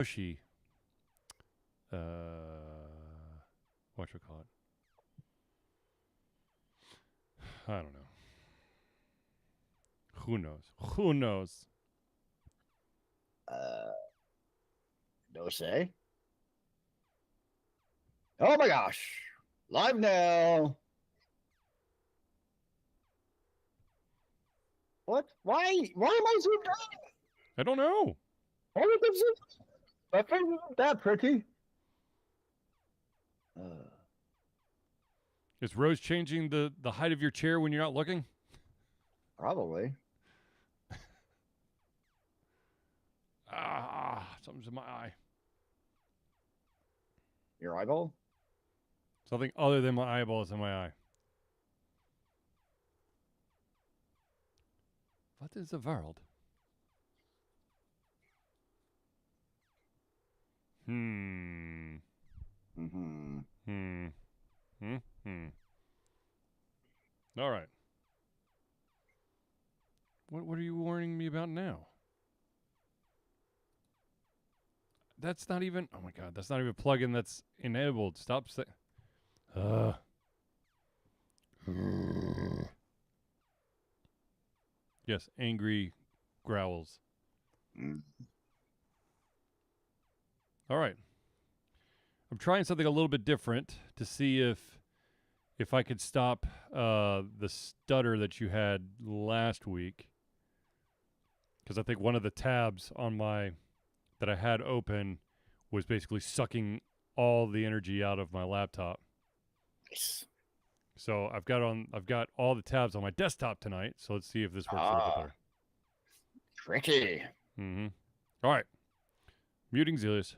Yoshi. Whatchamacallit? I don't know. Who knows? Who knows? No say. Oh my gosh. Live now. What? Why am I zoomed out? I don't know. Why would they zoom? My face isn't that pretty. Is Rose changing the height of your chair when you're not looking? Probably. Something's in my eye. Your eyeball? Something other than my eyeballs in my eye. What is the world? Mm-hmm. All right. What are you warning me about now? That's not even. Oh my god, that's not even a plugin that's enabled. Stop saying. Yes, angry growls. All right. I'm trying something a little bit different to see if I could stop the stutter that you had last week. Because I think one of the tabs on my that I had open was basically sucking all the energy out of my laptop. Nice. So I've got all the tabs on my desktop tonight. So let's see if this works a little bit better. Tricky. Mm-hmm. All right. Muting Zealeus.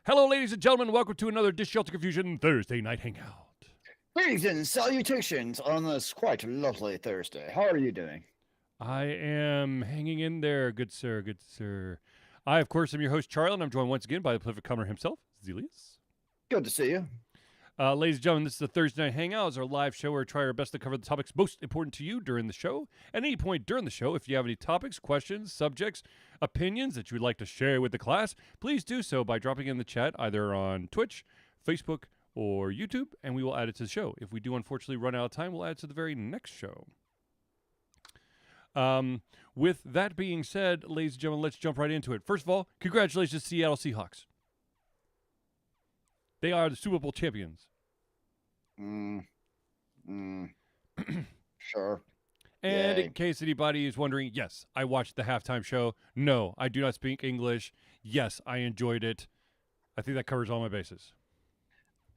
Hello, ladies and gentlemen. Welcome to another Dish Shelter Confusion Thursday Night Hangout. Greetings and salutations on this quite lovely Thursday. How are you doing? I am hanging in there, good sir, good sir. I, of course, am your host, Charlie, and I'm joined once again by the prolific comer himself, Zealeus. Good to see you. Ladies and gentlemen, this is the Thursday Night Hangout. It's our live show where we try our best to cover the topics most important to you during the show. At any point during the show, if you have any topics, questions, subjects, opinions that you would like to share with the class, please do so by dropping in the chat either on Twitch, Facebook, or YouTube, and we will add it to the show. If we do unfortunately run out of time, we'll add it to the very next show. With that being said, ladies and gentlemen, let's jump right into it. First of all, congratulations to Seattle Seahawks. They are the Super Bowl champions. Sure. And Yay. in case anybody is wondering, yes, I watched the halftime show. No, I do not speak English. Yes, I enjoyed it. I think that covers all my bases.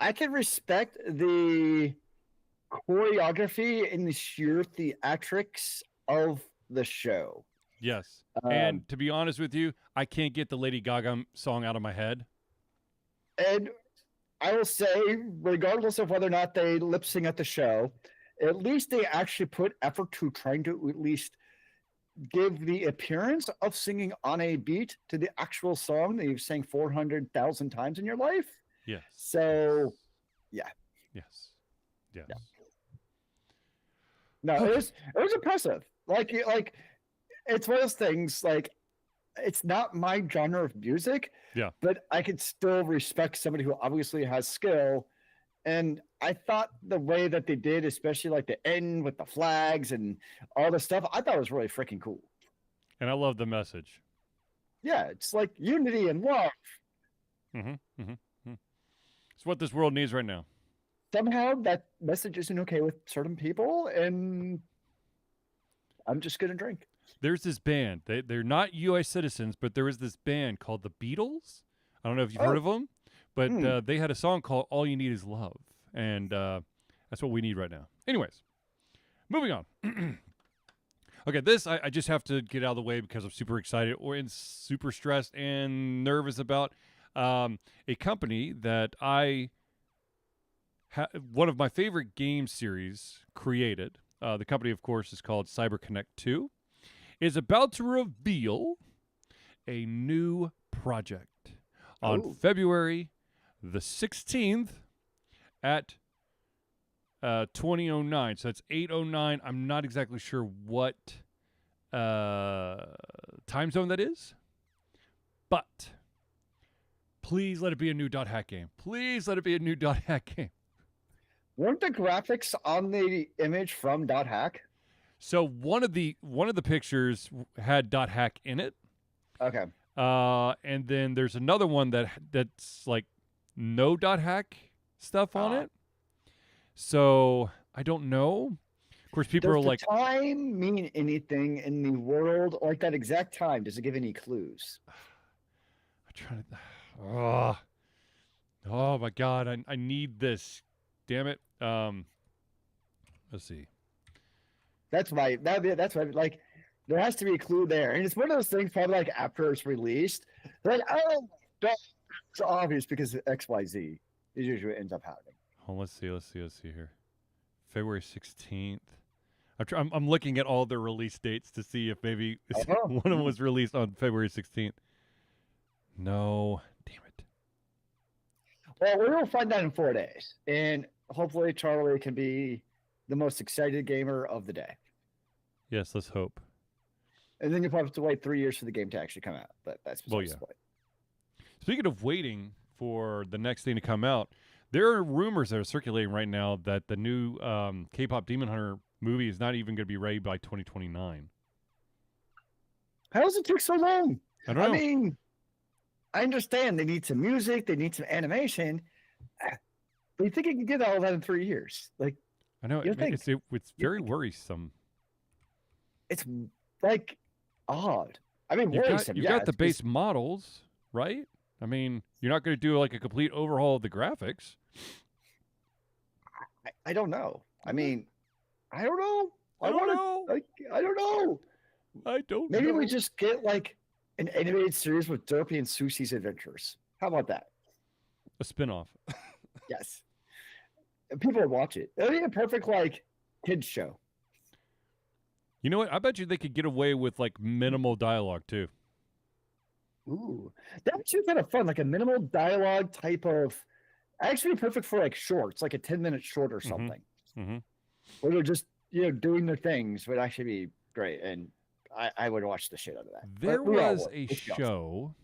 I can respect the choreography and the sheer theatrics of the show. Yes. And to be honest with you, I can't get the Lady Gaga song out of my head. And I will say, regardless of whether or not they lip sync at the show, at least they actually put effort to trying to at least give the appearance of singing on a beat to the actual song that you've sang 400,000 times in your life. Yes. So, yeah. Yes. Yes. Yeah. No, it was impressive. Like it's one of those things, like, it's not my genre of music, yeah, but I could still respect somebody who obviously has skill. And I thought the way that they did, especially like the end with the flags and all the stuff, I thought it was really freaking cool. And I love the message. Yeah, it's like unity and love. It's what this world needs right now. Somehow that message isn't okay with certain people, and I'm just going to drink. There's this band. They're not U.S. citizens, but there is this band called the Beatles. I don't know if you've heard of them, but they had a song called All You Need Is Love. And that's what we need right now. Anyways, moving on. Okay, this I just have to get out of the way because I'm super excited and super stressed and nervous about a company that one of my favorite game series created. The company, of course, is called CyberConnect 2. Is about to reveal a new project on February the 16th at 20:09. So that's 8:09. I'm not exactly sure what time zone that is, but please let it be a new .hack game. Please let it be a new .hack game. Weren't the graphics on the image from .hack? So one of the pictures had .hack in it. Okay. And then there's another one that's like no .hack stuff on it. So I don't know. Of course, people are like, does time mean anything in the world? Like that exact time, does it give any clues? I'm trying to. Oh my God! I need this. Damn it. Let's see. That's why. That's why. Like, there has to be a clue there, and it's one of those things. Probably like after it's released, like, oh, it's obvious because XYZ is usually what ends up happening. Oh, let's see here. February 16th. I'm looking at all the release dates to see if maybe one of them was released on February 16th. No, damn it. Well, we will find out in 4 days, and hopefully Charlie can be the most excited gamer of the day. Yes, let's hope. And then you'll probably have to wait 3 years for the game to actually come out, but that's the point. Speaking of waiting for the next thing to come out, there are rumors that are circulating right now that the new K-pop Demon Hunter movie is not even going to be ready by 2029. How does it take so long? I don't know. I mean, I understand they need some music, they need some animation, but you think you can get all that in 3 years? Like, I know it's very worrisome. It's like odd. I mean, worrisome. You've got the base models, right? I mean, you're not going to do like a complete overhaul of the graphics. I don't know. I mean, I don't know. I don't know. I don't know. Maybe we just get like an animated series with Derpy and Susie's adventures. How about that? A spinoff. Yes. People would watch it. It'd be a perfect like kids show. You know what? I bet you they could get away with like minimal dialogue too. Ooh, that would be kind of fun, like a minimal dialogue type of. Actually, perfect for like shorts, like a 10-minute short or something. Mm-hmm. Where they're just doing their things would actually be great, and I would watch the shit out of that. There was a show.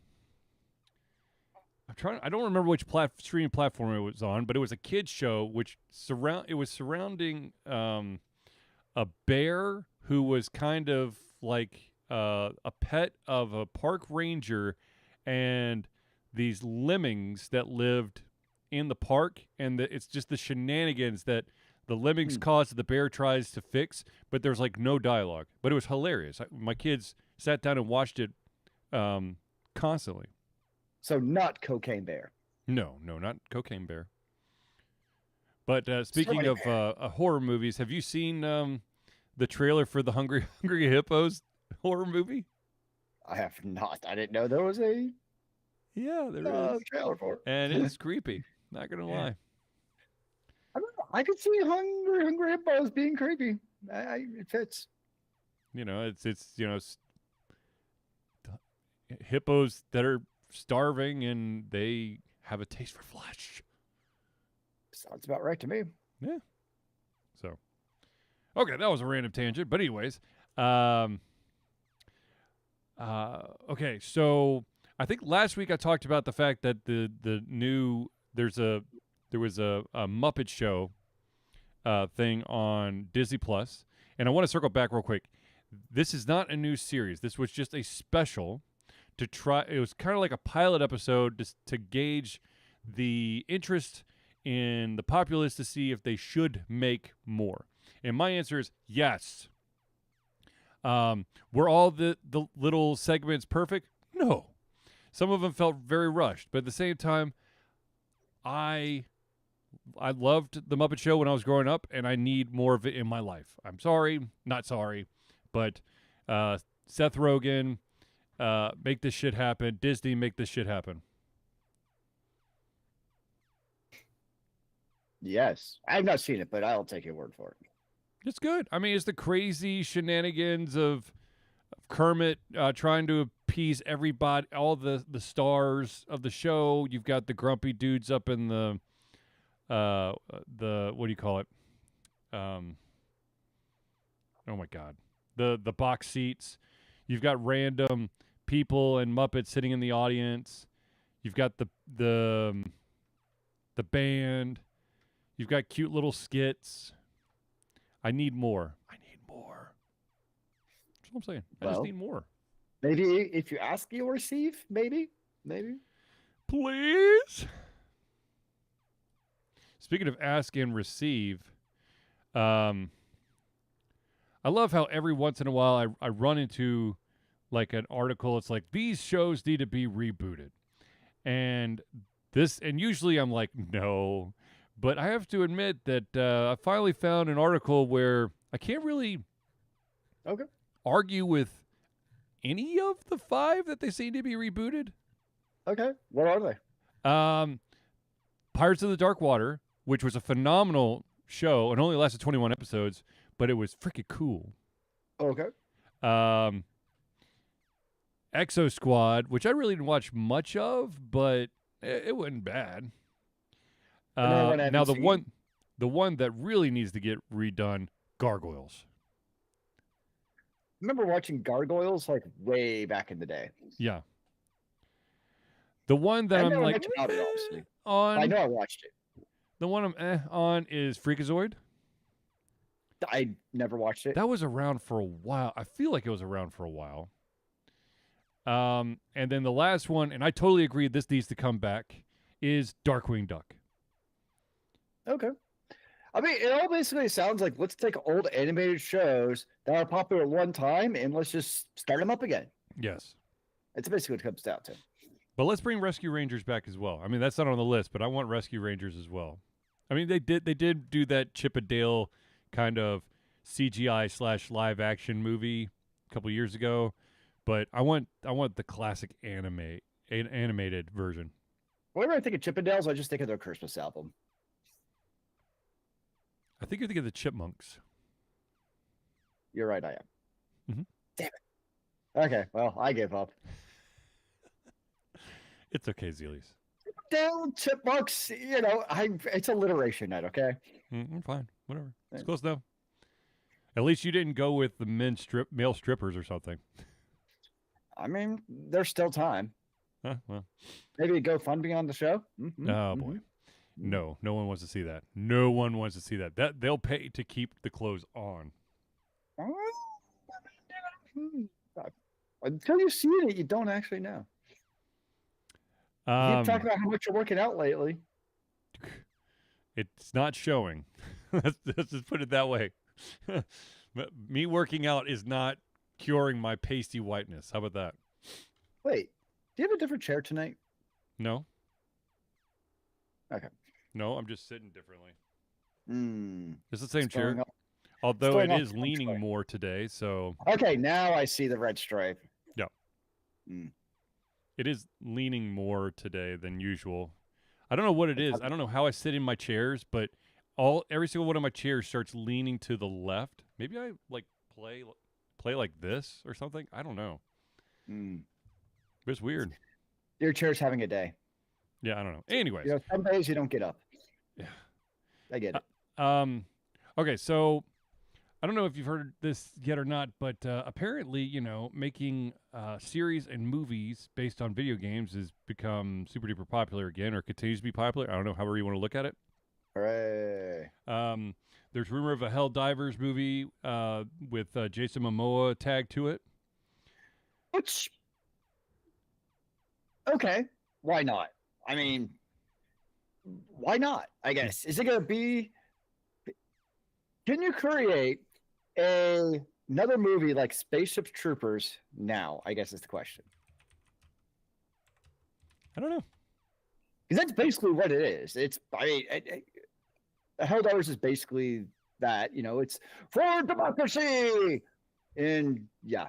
I don't remember which streaming platform it was on, but it was a kids show which was surrounding a bear who was kind of like a pet of a park ranger and these lemmings that lived in the park, and it's just the shenanigans that the lemmings cause that the bear tries to fix, but there's like no dialogue. But it was hilarious. My kids sat down and watched it constantly. So not Cocaine Bear. No, not Cocaine Bear. But speaking of horror movies, have you seen the trailer for the Hungry Hippos horror movie? I have not. I didn't know there was a there is trailer for it. And it's creepy. Not gonna lie. I don't know. I could see Hungry Hippos being creepy. It fits. It's hippos that are starving and they have a taste for flesh. Sounds about right to me. Yeah. So, okay, that was a random tangent, but anyways, okay, so I think last week I talked about the fact that there was a Muppet Show thing on Disney Plus, and I want to circle back real quick. This is not a new series. This was just a special to try. It was kind of like a pilot episode to gauge the interest in the populace to see if they should make more. And my answer is yes. Were all the little segments perfect? No. Some of them felt very rushed, but at the same time, I loved the Muppet Show when I was growing up, and I need more of it in my life. I'm sorry, not sorry, but Seth Rogen, make this shit happen. Disney, make this shit happen. Yes. I've not seen it, but I'll take your word for it. It's good. I mean, it's the crazy shenanigans of Kermit trying to appease everybody, all the stars of the show. You've got the grumpy dudes up in the what do you call it? Oh my God, the box seats. You've got random people and Muppets sitting in the audience. You've got the band. You've got cute little skits. I need more. I need more. That's what I'm saying. I just need more. Maybe if you ask, you'll receive. Maybe. Please. Speaking of ask and receive, I love how every once in a while I run into like an article. It's like, these shows need to be rebooted. And usually I'm like, no. But I have to admit that I finally found an article where I can't really argue with any of the 5 that they seem to be rebooted. Okay. What are they? Pirates of the Dark Water, which was a phenomenal show and only lasted 21 episodes, but it was freaking cool. Okay. Exo Squad, which I really didn't watch much of, but it wasn't bad. Now the one that really needs to get redone, Gargoyles. I remember watching Gargoyles like way back in the day. Yeah. The one that I'm like much about it, honestly. on. I know I watched it. The one I'm on is Freakazoid. I never watched it. That was around for a while. I feel like it was around for a while. And then the last one, and I totally agree this needs to come back, is Darkwing Duck. Okay. I mean, it all basically sounds like, let's take old animated shows that are popular at one time and let's just start them up again. Yes. It's basically what it comes down to. But let's bring Rescue Rangers back as well. I mean, that's not on the list, but I want Rescue Rangers as well. I mean, they did do that Chip and Dale kind of CGI / live action movie a couple years ago, but I want the classic animated version. Whenever I think of Chippendales, I just think of their Christmas album. I think you're thinking of the Chipmunks. You're right, I am. Mm-hmm. Damn it. Okay, well, I give up. It's okay, Zealeus. Down Chipmunks, it's alliteration night, okay? I'm fine. Whatever. It's close enough. At least you didn't go with the male strippers or something. I mean, there's still time. Well. Maybe go GoFundMe on the show? Mm-hmm. Oh, boy. No one wants to see that. No one wants to see that. They'll pay to keep the clothes on. Until you see it, you don't actually know. You keep talking about how much you're working out lately. It's not showing. Let's just put it that way. Me working out is not curing my pasty whiteness. How about that? Wait, do you have a different chair tonight? No. Okay. No, I'm just sitting differently. It's the same It's chair, although it is leaning more today. So okay, now I see the red stripe. Yeah. It is leaning more today than usual. I don't know what it is. I don't know how I sit in my chairs, but every single one of my chairs starts leaning to the left. Maybe I like play like this or something. I don't know. It's weird. Your chair's having a day. Yeah, I don't know. Anyways, some days you don't get up. Yeah, I get it. Okay, so I don't know if you've heard this yet or not, but apparently, making series and movies based on video games has become super duper popular again, or continues to be popular. I don't know, however you want to look at it. Hooray! There's rumor of a Helldivers movie with Jason Momoa tagged to it. Which, okay, why not? I mean, why not? I guess. Is it going to be? Can you create another movie like Spaceship Troopers now? I guess is the question. I don't know. Because that's basically what it is. Helldivers is basically that. It's for democracy, and yeah,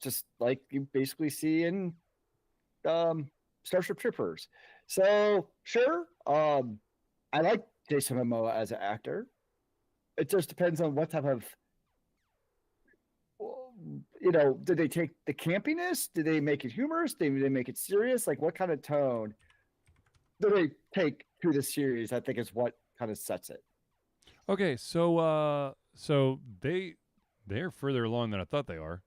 just like you basically see in Starship Troopers. So sure, I like Jason Momoa as an actor. It just depends on what type of did they take the campiness? Did they make it humorous? Did they make it serious? Like, what kind of tone do they take to the series? I think is what kind of sets it. Okay, so they're further along than I thought they are.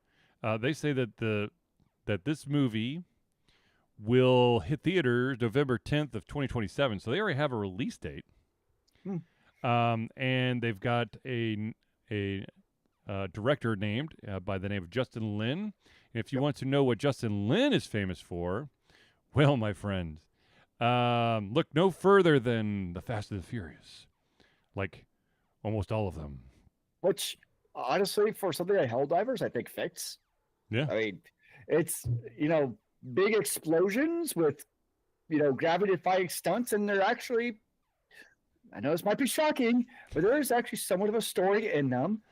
They say that this movie will hit theaters November 10th of 2027. So they already have a release date. Hmm. And they've got a director named by the name of Justin Lin. And if you want to know what Justin Lin is famous for, well, my friend, look no further than the Fast and the Furious, like almost all of them. Which, honestly, for something like Helldivers, I think fits. Yeah. I mean, it's big explosions with gravity-defying stunts, and they're actually. I know this might be shocking, but there is actually somewhat of a story in them.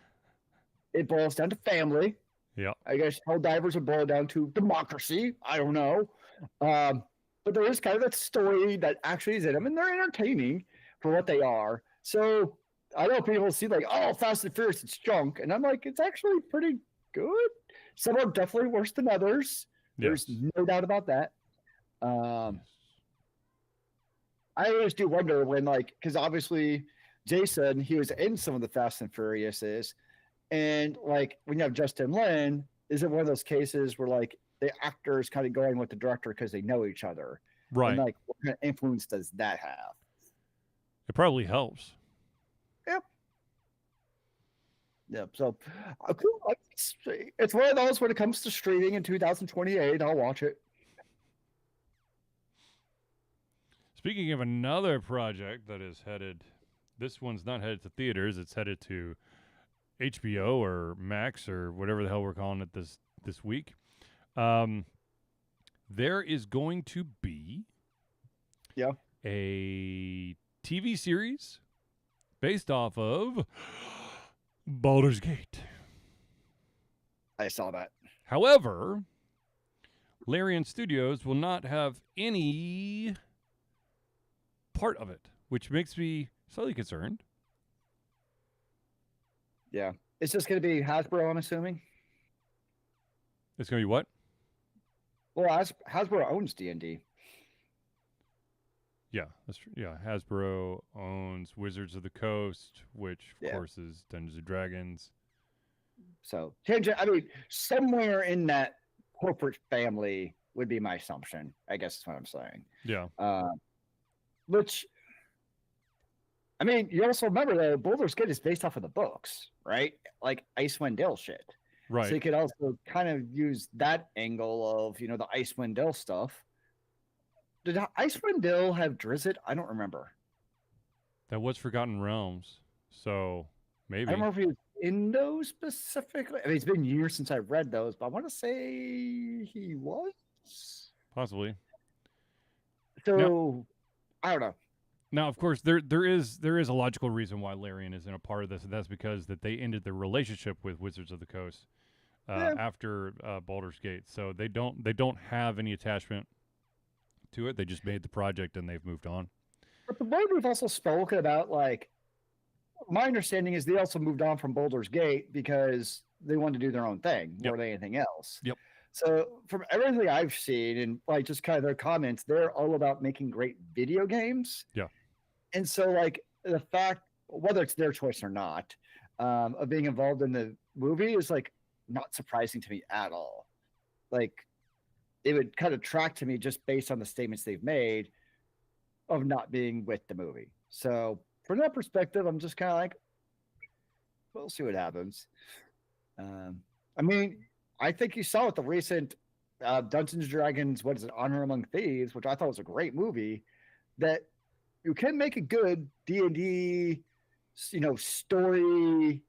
It boils down to family. Yeah. I guess Helldivers would boil down to democracy. I don't know. But there is kind of that story that actually is in them, and they're entertaining for what they are. So I know people see like, oh, Fast and Furious, it's junk. And I'm like, it's actually pretty good. Some are definitely worse than others. There's no doubt about that. I always do wonder when, like, because obviously Jason, he was in some of the Fast and Furiouses, and like when you have Justin Lin, is it one of those cases where like the actors kind of going with the director because they know each other, Right? And like, what kind of influence does that have? It probably helps. Yep. Yep. So, cool. It's one of those when it comes to streaming in 2028. I'll watch it. Speaking of another project that is headed, this one's not headed to theaters. It's headed to HBO or Max or whatever the hell we're calling it this week. There is going to be a TV series based off of Baldur's Gate. I saw that. However, Larian Studios will not have any part of it, which makes me slightly concerned. Yeah. It's just going to be Hasbro, I'm assuming. It's going to be what? Well, Hasbro owns D&D. Yeah, that's true. Yeah, Hasbro owns Wizards of the Coast, which of course is Dungeons and Dragons. So, I mean, somewhere in that corporate family would be my assumption. I guess is what I'm saying. Yeah. Which, I mean, you also remember that Baldur's Gate is based off of the books, right? Like Icewind Dale shit. Right. So you could also kind of use that angle of, the Icewind Dale stuff. Did Icewind Dale have Drizzt? I don't remember. That was Forgotten Realms, so maybe. I don't know if he was in those specifically. I mean, it's been years since I read those, but I want to say he was. Possibly. So, now, I don't know. Now, of course, there is a logical reason why Larian isn't a part of this, and that's because that they ended their relationship with Wizards of the Coast after Baldur's Gate. So they don't have any attachment to it. They just made the project and they've moved on. But the way we've also spoken about, like, my understanding is they also moved on from Baldur's Gate because they wanted to do their own thing more than anything else. Yep. So from everything I've seen and like just kind of their comments, they're all about making great video games. Yeah. And so like the fact, whether it's their choice or not, of being involved in the movie is like not surprising to me at all. Like it would kind of track to me just based on the statements they've made of not being with the movie. So from that perspective, I'm just kind of like, we'll see what happens. I mean, I think you saw with the recent Dungeons & Dragons, what is it, Honor Among Thieves, which I thought was a great movie, that you can make a good D&D, story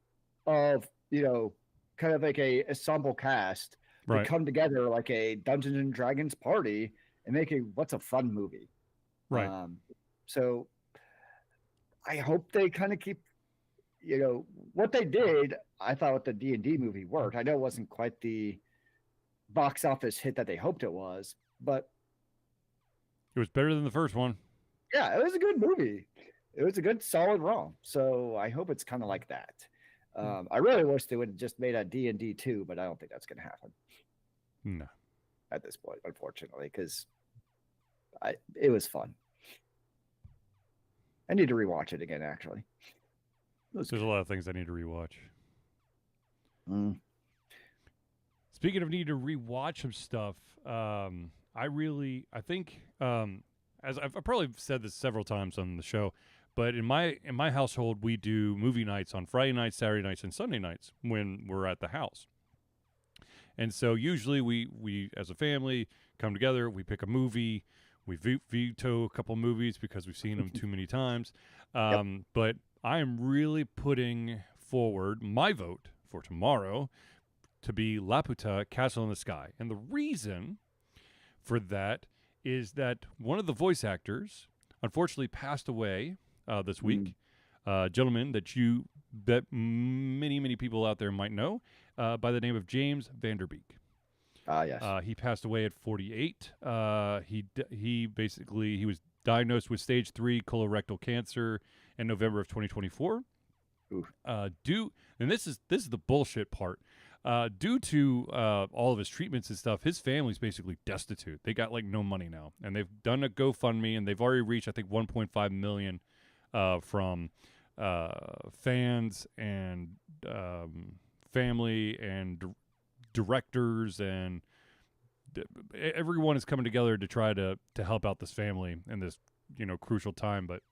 of, kind of like a ensemble cast to come together like a Dungeons & Dragons party and make what's a fun movie. Right. So I hope they kind of keep, what they did. I thought with the D&D movie worked. I know it wasn't quite the box office hit that they hoped it was, but it was better than the first one. Yeah, it was a good movie. It was a good solid ROM. So I hope it's kind of like that. I really wish they would have just made a D&D 2, but I don't think that's going to happen. No. At this point, unfortunately, because it was fun. I need to rewatch it again, actually. There's a lot of things I need to rewatch. Mm. Speaking of need to rewatch some stuff, I think, as I've probably said this several times on the show, but in my household, we do movie nights on Friday nights, Saturday nights, and Sunday nights when we're at the house. And so usually we as a family come together, we pick a movie, we veto a couple movies because we've seen them too many times. But I am really putting forward my vote for tomorrow to be Laputa, Castle in the Sky. And the reason for that is that one of the voice actors unfortunately passed away this week. Gentleman that many people out there might know by the name of James Vanderbeek. Yes. He passed away at 48. He was diagnosed with stage 3 colorectal cancer in November of 2024. And this is the bullshit part. Due to all of his treatments and stuff, his family's basically destitute. They got like no money now, and they've done a GoFundMe, and they've already reached I think 1.5 million from fans and family and directors, and everyone is coming together to try to help out this family in this crucial time. But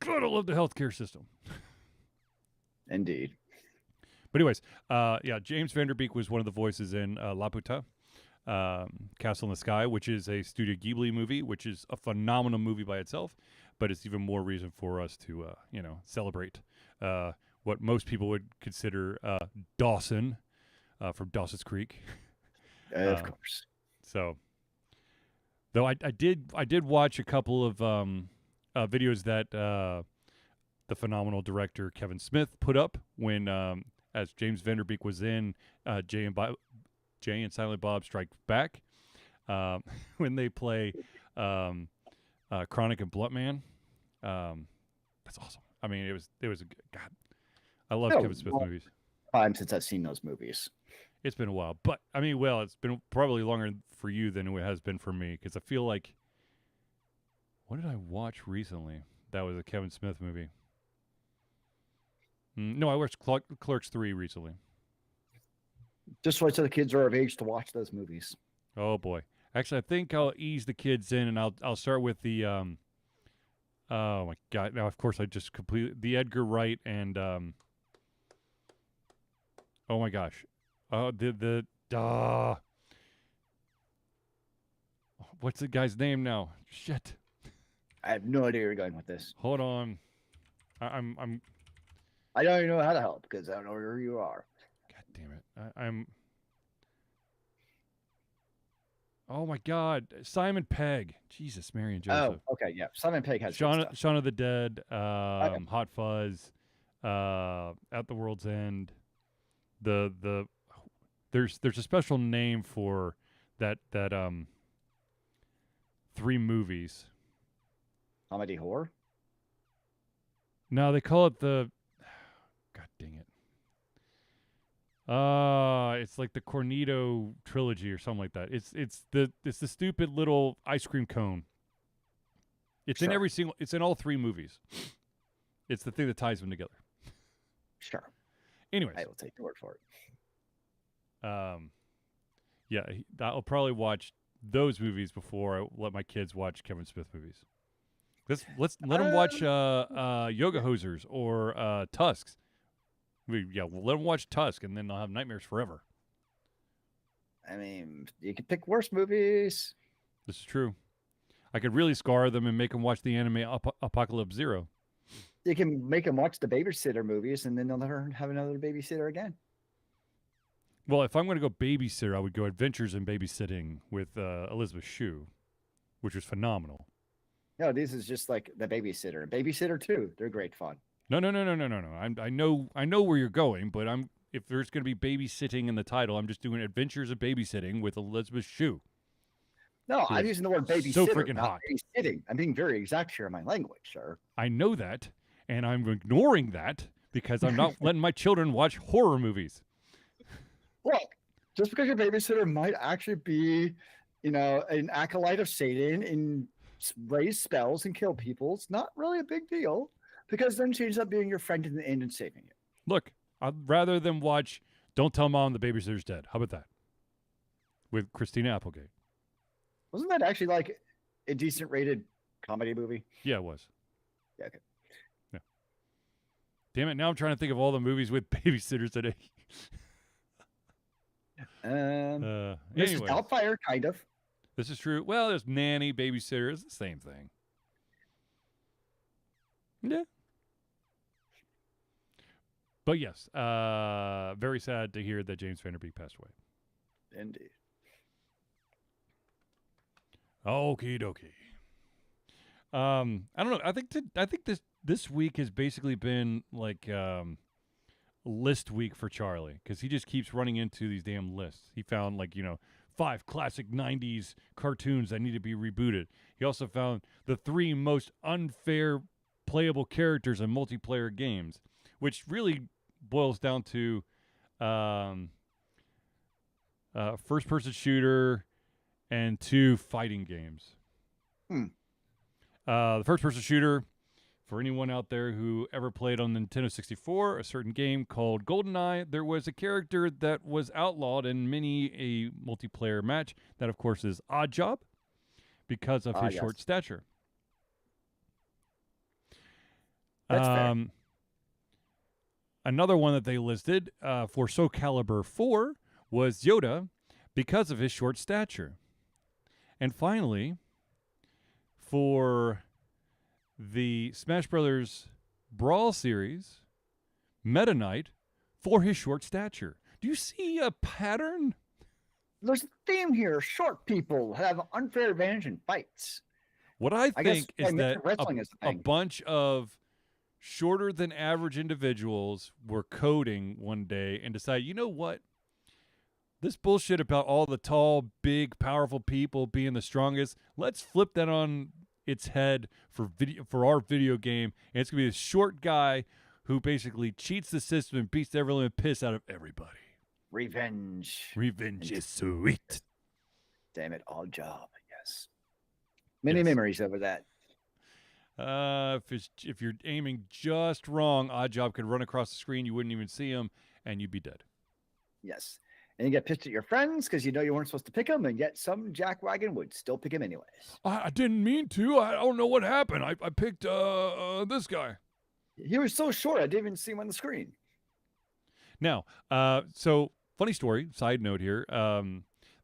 God, I love the healthcare system. Indeed. But anyways, James Vanderbeek was one of the voices in Laputa, Castle in the Sky, which is a Studio Ghibli movie, which is a phenomenal movie by itself. But it's even more reason for us to, celebrate what most people would consider Dawson from Dawson's Creek. Of course. So, though I did watch a couple of videos that the phenomenal director Kevin Smith put up when as James Vanderbeek was in Jay and Silent Bob Strike Back, when they play Chronic and Blunt Man. That's awesome. I mean, it was a God. I love Kevin Smith movies. Time since I've seen those movies. It's been a while, but I mean, it's been probably longer for you than it has been for me, because I feel like, what did I watch recently that was a Kevin Smith movie? No, I watched Clerks 3 recently. Just wait till the kids are of age to watch those movies. Oh boy! Actually, I think I'll ease the kids in, and I'll start with the oh my God! Now, of course, I just completely the Edgar Wright and oh my gosh, what's the guy's name now? Shit! I have no idea where you're going with this. Hold on, I don't even know how to help because I don't know where you are. God damn it! I'm. Oh my God, Simon Pegg. Jesus, Mary and Joseph. Oh, okay, yeah. Simon Pegg has Shaun of the Dead, Hot Fuzz, At the World's End. There's a special name for that 3 movies. Comedy horror? No, they call it the. God dang it. It's like the Cornetto trilogy or something like that. It's the stupid little ice cream cone. It's in it's in all 3 movies. It's the thing that ties them together. Sure. Anyways, I will take your word for it. I'll probably watch those movies before I let my kids watch Kevin Smith movies. Let them watch Yoga Hosers or Tusks. We'll let them watch Tusk, and then they'll have nightmares forever. I mean, you can pick worse movies. This is true. I could really scar them and make them watch the anime Apocalypse Zero. You can make them watch the babysitter movies, and then they'll never have another babysitter again. Well, if I'm going to go babysitter, I would go Adventures in Babysitting with Elizabeth Shue, which was phenomenal. No, this is just like the Babysitter. Babysitter 2, they're great fun. No. I know where you're going, but if there's going to be babysitting in the title, I'm just doing Adventures of Babysitting with Elizabeth Shue. No, I'm using the word babysitter. So freaking hot. Babysitting. I'm being very exact here in my language, sir. I know that, and I'm ignoring that because I'm not letting my children watch horror movies. Look, just because your babysitter might actually be, an acolyte of Satan and raise spells and kill people, it's not really a big deal because then she ends up being your friend in the end and saving you. Look, I'd rather than watch Don't Tell Mom the Babysitter's Dead. How about that? With Christina Applegate. Wasn't that actually like a decent rated comedy movie? Yeah, it was. Yeah, okay. Yeah. Damn it, now I'm trying to think of all the movies with babysitters today. Mrs. Anyways, Doubtfire, kind of. this is true. Well, there's nanny, babysitter. It's the same thing. Yeah. But yes, very sad to hear that James Vanderbeek passed away. Indeed. Okie dokie. I don't know. I think this week has basically been like list week for Charlie because he just keeps running into these damn lists. He found 5 classic 90s cartoons that need to be rebooted. He also found the 3 most unfair playable characters in multiplayer games, which really boils down to first-person shooter and 2 fighting games. The first-person shooter, for anyone out there who ever played on Nintendo 64, a certain game called GoldenEye, there was a character that was outlawed in many a multiplayer match. That, of course, is Oddjob because of his short stature. That's fair. Another one that they listed for Soul Calibur 4 was Yoda because of his short stature. And finally, for the Smash Brothers Brawl series, Meta Knight for his short stature. Do you see a pattern? There's a theme here. Short people have an unfair advantage in fights. What I think is that a bunch bunch of shorter than average individuals were coding one day and decided, you know what? This bullshit about all the tall, big, powerful people being the strongest, let's flip that on its head for our video game. And it's going to be this short guy who basically cheats the system and beats every little piss out of everybody. Revenge. Revenge is sweet. Damn it, Oddjob. Yes. Many memories over that. If you're aiming just wrong, Oddjob could run across the screen. You wouldn't even see him, and you'd be dead. Yes. And you get pissed at your friends because you weren't supposed to pick him, and yet some jackwagon would still pick him anyways. I didn't mean to. I don't know what happened. I picked this guy. He was so short, I didn't even see him on the screen. Now, so funny story, side note here.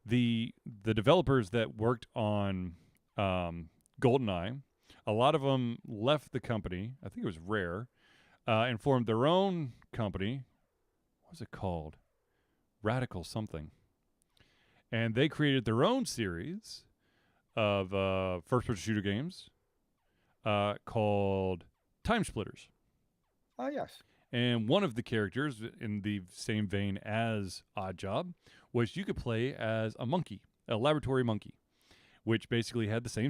The developers that worked on GoldenEye, a lot of them left the company. I think it was Rare, and formed their own company. What was it called? Radical something. And they created their own series of first-person shooter games called Time Splitters. Oh, yes. And one of the characters, in the same vein as Oddjob, was you could play as a monkey, a laboratory monkey, which basically had the same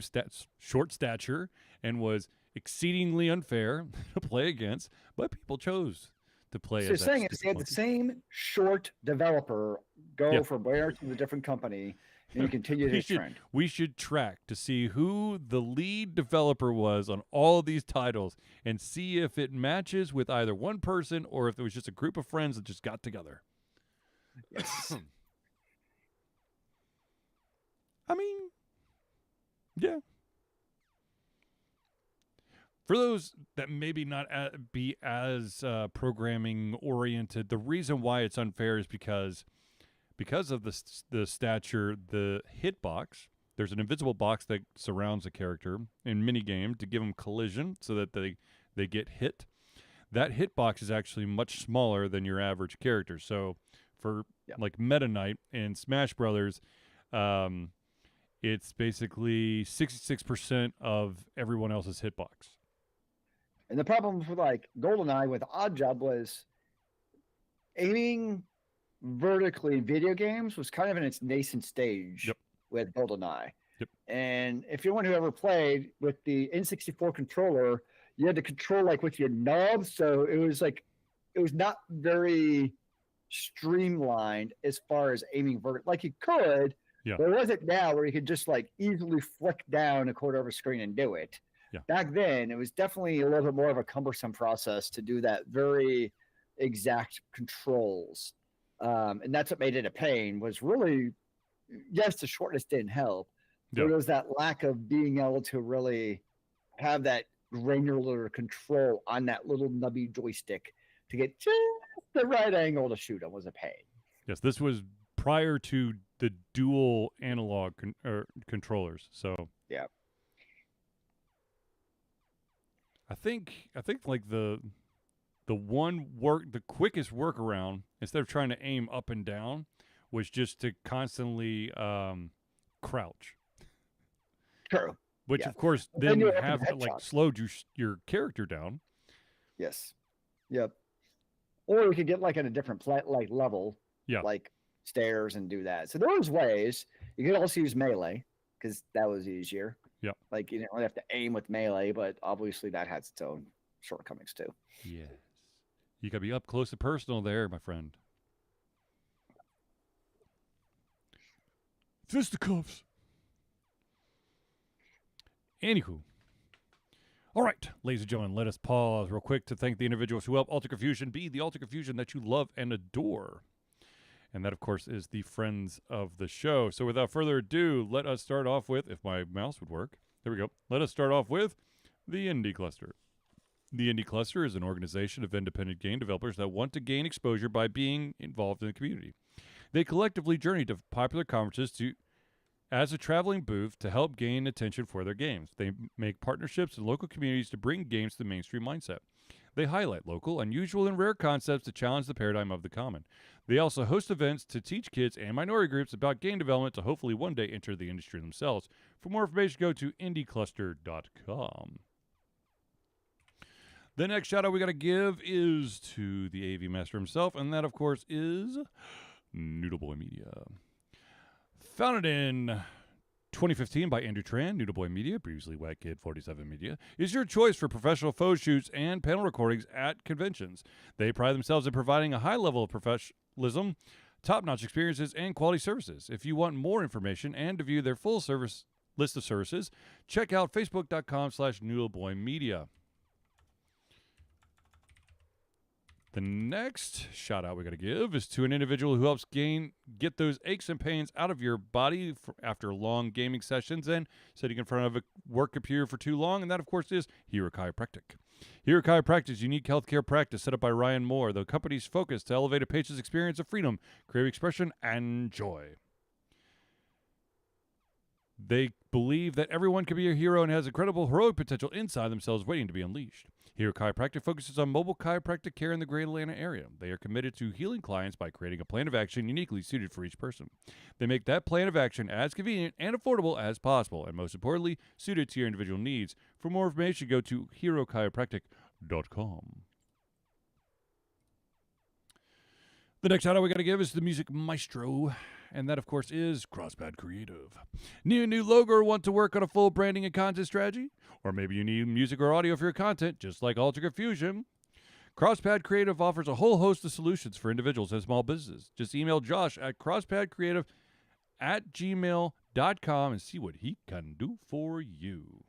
short stature and was exceedingly unfair to play against, but people chose to play so as you're saying is they had the same short developer go from where to the different company and you continue this trend. We should track to see who the lead developer was on all of these titles and see if it matches with either one person or if it was just a group of friends that just got together. Yes. I mean, yeah. For those that maybe not be as programming oriented, the reason why it's unfair is because of the stature, the hitbox. There's an invisible box that surrounds a character in minigame to give them collision so that they get hit. That hitbox is actually much smaller than your average character. So for like Meta Knight in Smash Brothers, it's basically 66% of everyone else's hitbox. And the problem with like GoldenEye with Oddjob was aiming vertically in video games was kind of in its nascent stage with GoldenEye. Yep. And if you're one who ever played with the N64 controller, you had to control like with your knobs. So it was like it was not very streamlined as far as aiming vertical. Like you could, Yeah. but it wasn't now where you could just like easily flick down a quarter of a screen and do it. Yeah. Back then, it was definitely a little bit more of a cumbersome process to do that very exact controls. And that's what made it a pain. Was really, yes, the shortness didn't help, but Yeah. it was that lack of being able to really have that granular control on that little nubby joystick to get just the right angle to shoot them was a pain. Yes, this was prior to the dual analog controllers. So yeah, I think like the quickest workaround instead of trying to aim up and down was just to constantly crouch. True. Which yeah. of course then have like slowed your character down. Yes. Yep. Or you could get like at a different like level, like stairs, and do that. So there was ways. You could also use melee because that was easier. Yeah. Like you don't have to aim with melee, but obviously that has its own shortcomings too. Yes. You gotta be up close and personal there, my friend. Fisticuffs. Anywho. All right, ladies and gentlemen, let us pause real quick to thank the individuals who help Alter Confusion be the Alter Confusion that you love and adore. And that, of course, is the friends of the show. So without further ado, let us start off with, if my mouse would work, there we go. Let us start off with the Indie Cluster. The Indie Cluster is an organization of independent game developers that want to gain exposure by being involved in the community. They collectively journey to popular conferences as a traveling booth to help gain attention for their games. They make partnerships in local communities to bring games to the mainstream mindset. They highlight local, unusual, and rare concepts to challenge the paradigm of the common. They also host events to teach kids and minority groups about game development to hopefully one day enter the industry themselves. For more information, go to indiecluster.com. The next shout out we got to give is to the AV master himself, and that, of course, is Noodle Boy Media. Founded in 2015 by Andrew Tran, Noodle Boy Media, previously Whack Kid 47 Media, is your choice for professional photo shoots and panel recordings at conventions. They pride themselves in providing a high level of professionalism, top-notch experiences, and quality services. If you want more information and to view their full service list of services, check out facebook.com/noodleboymedia. The next shout out we got to give is to an individual who helps get those aches and pains out of your body after long gaming sessions and sitting in front of a work computer for too long. And that, of course, is Hero Chiropractic. Hero Chiropractic is a unique healthcare practice set up by Ryan Moore, the company's focus to elevate a patient's experience of freedom, creative expression, and joy. They believe that everyone can be a hero and has incredible heroic potential inside themselves waiting to be unleashed. Hero Chiropractic focuses on mobile chiropractic care in the Greater Atlanta area. They are committed to healing clients by creating a plan of action uniquely suited for each person. They make that plan of action as convenient and affordable as possible, and most importantly, suited to your individual needs. For more information, go to herochiropractic.com. The next shout out we got to give is the music maestro, and that, of course, is CrossPad Creative. Need a new logo or want to work on a full branding and content strategy? Or maybe you need music or audio for your content, just like Alter Confusion. CrossPad Creative offers a whole host of solutions for individuals and small businesses. Just email Josh at crosspadcreative@gmail.com and see what he can do for you.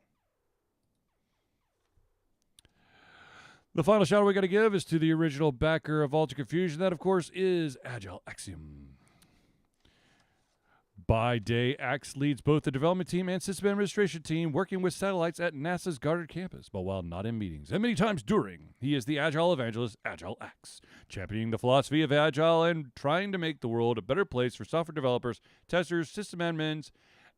The final shout out we got to give is to the original backer of Alter Confusion. That, of course, is Agile Axiom. By day, Axe leads both the development team and system administration team working with satellites at NASA's Goddard campus, but while not in meetings, and many times during, he is the Agile evangelist, Agile Axe, championing the philosophy of Agile and trying to make the world a better place for software developers, testers, system admins,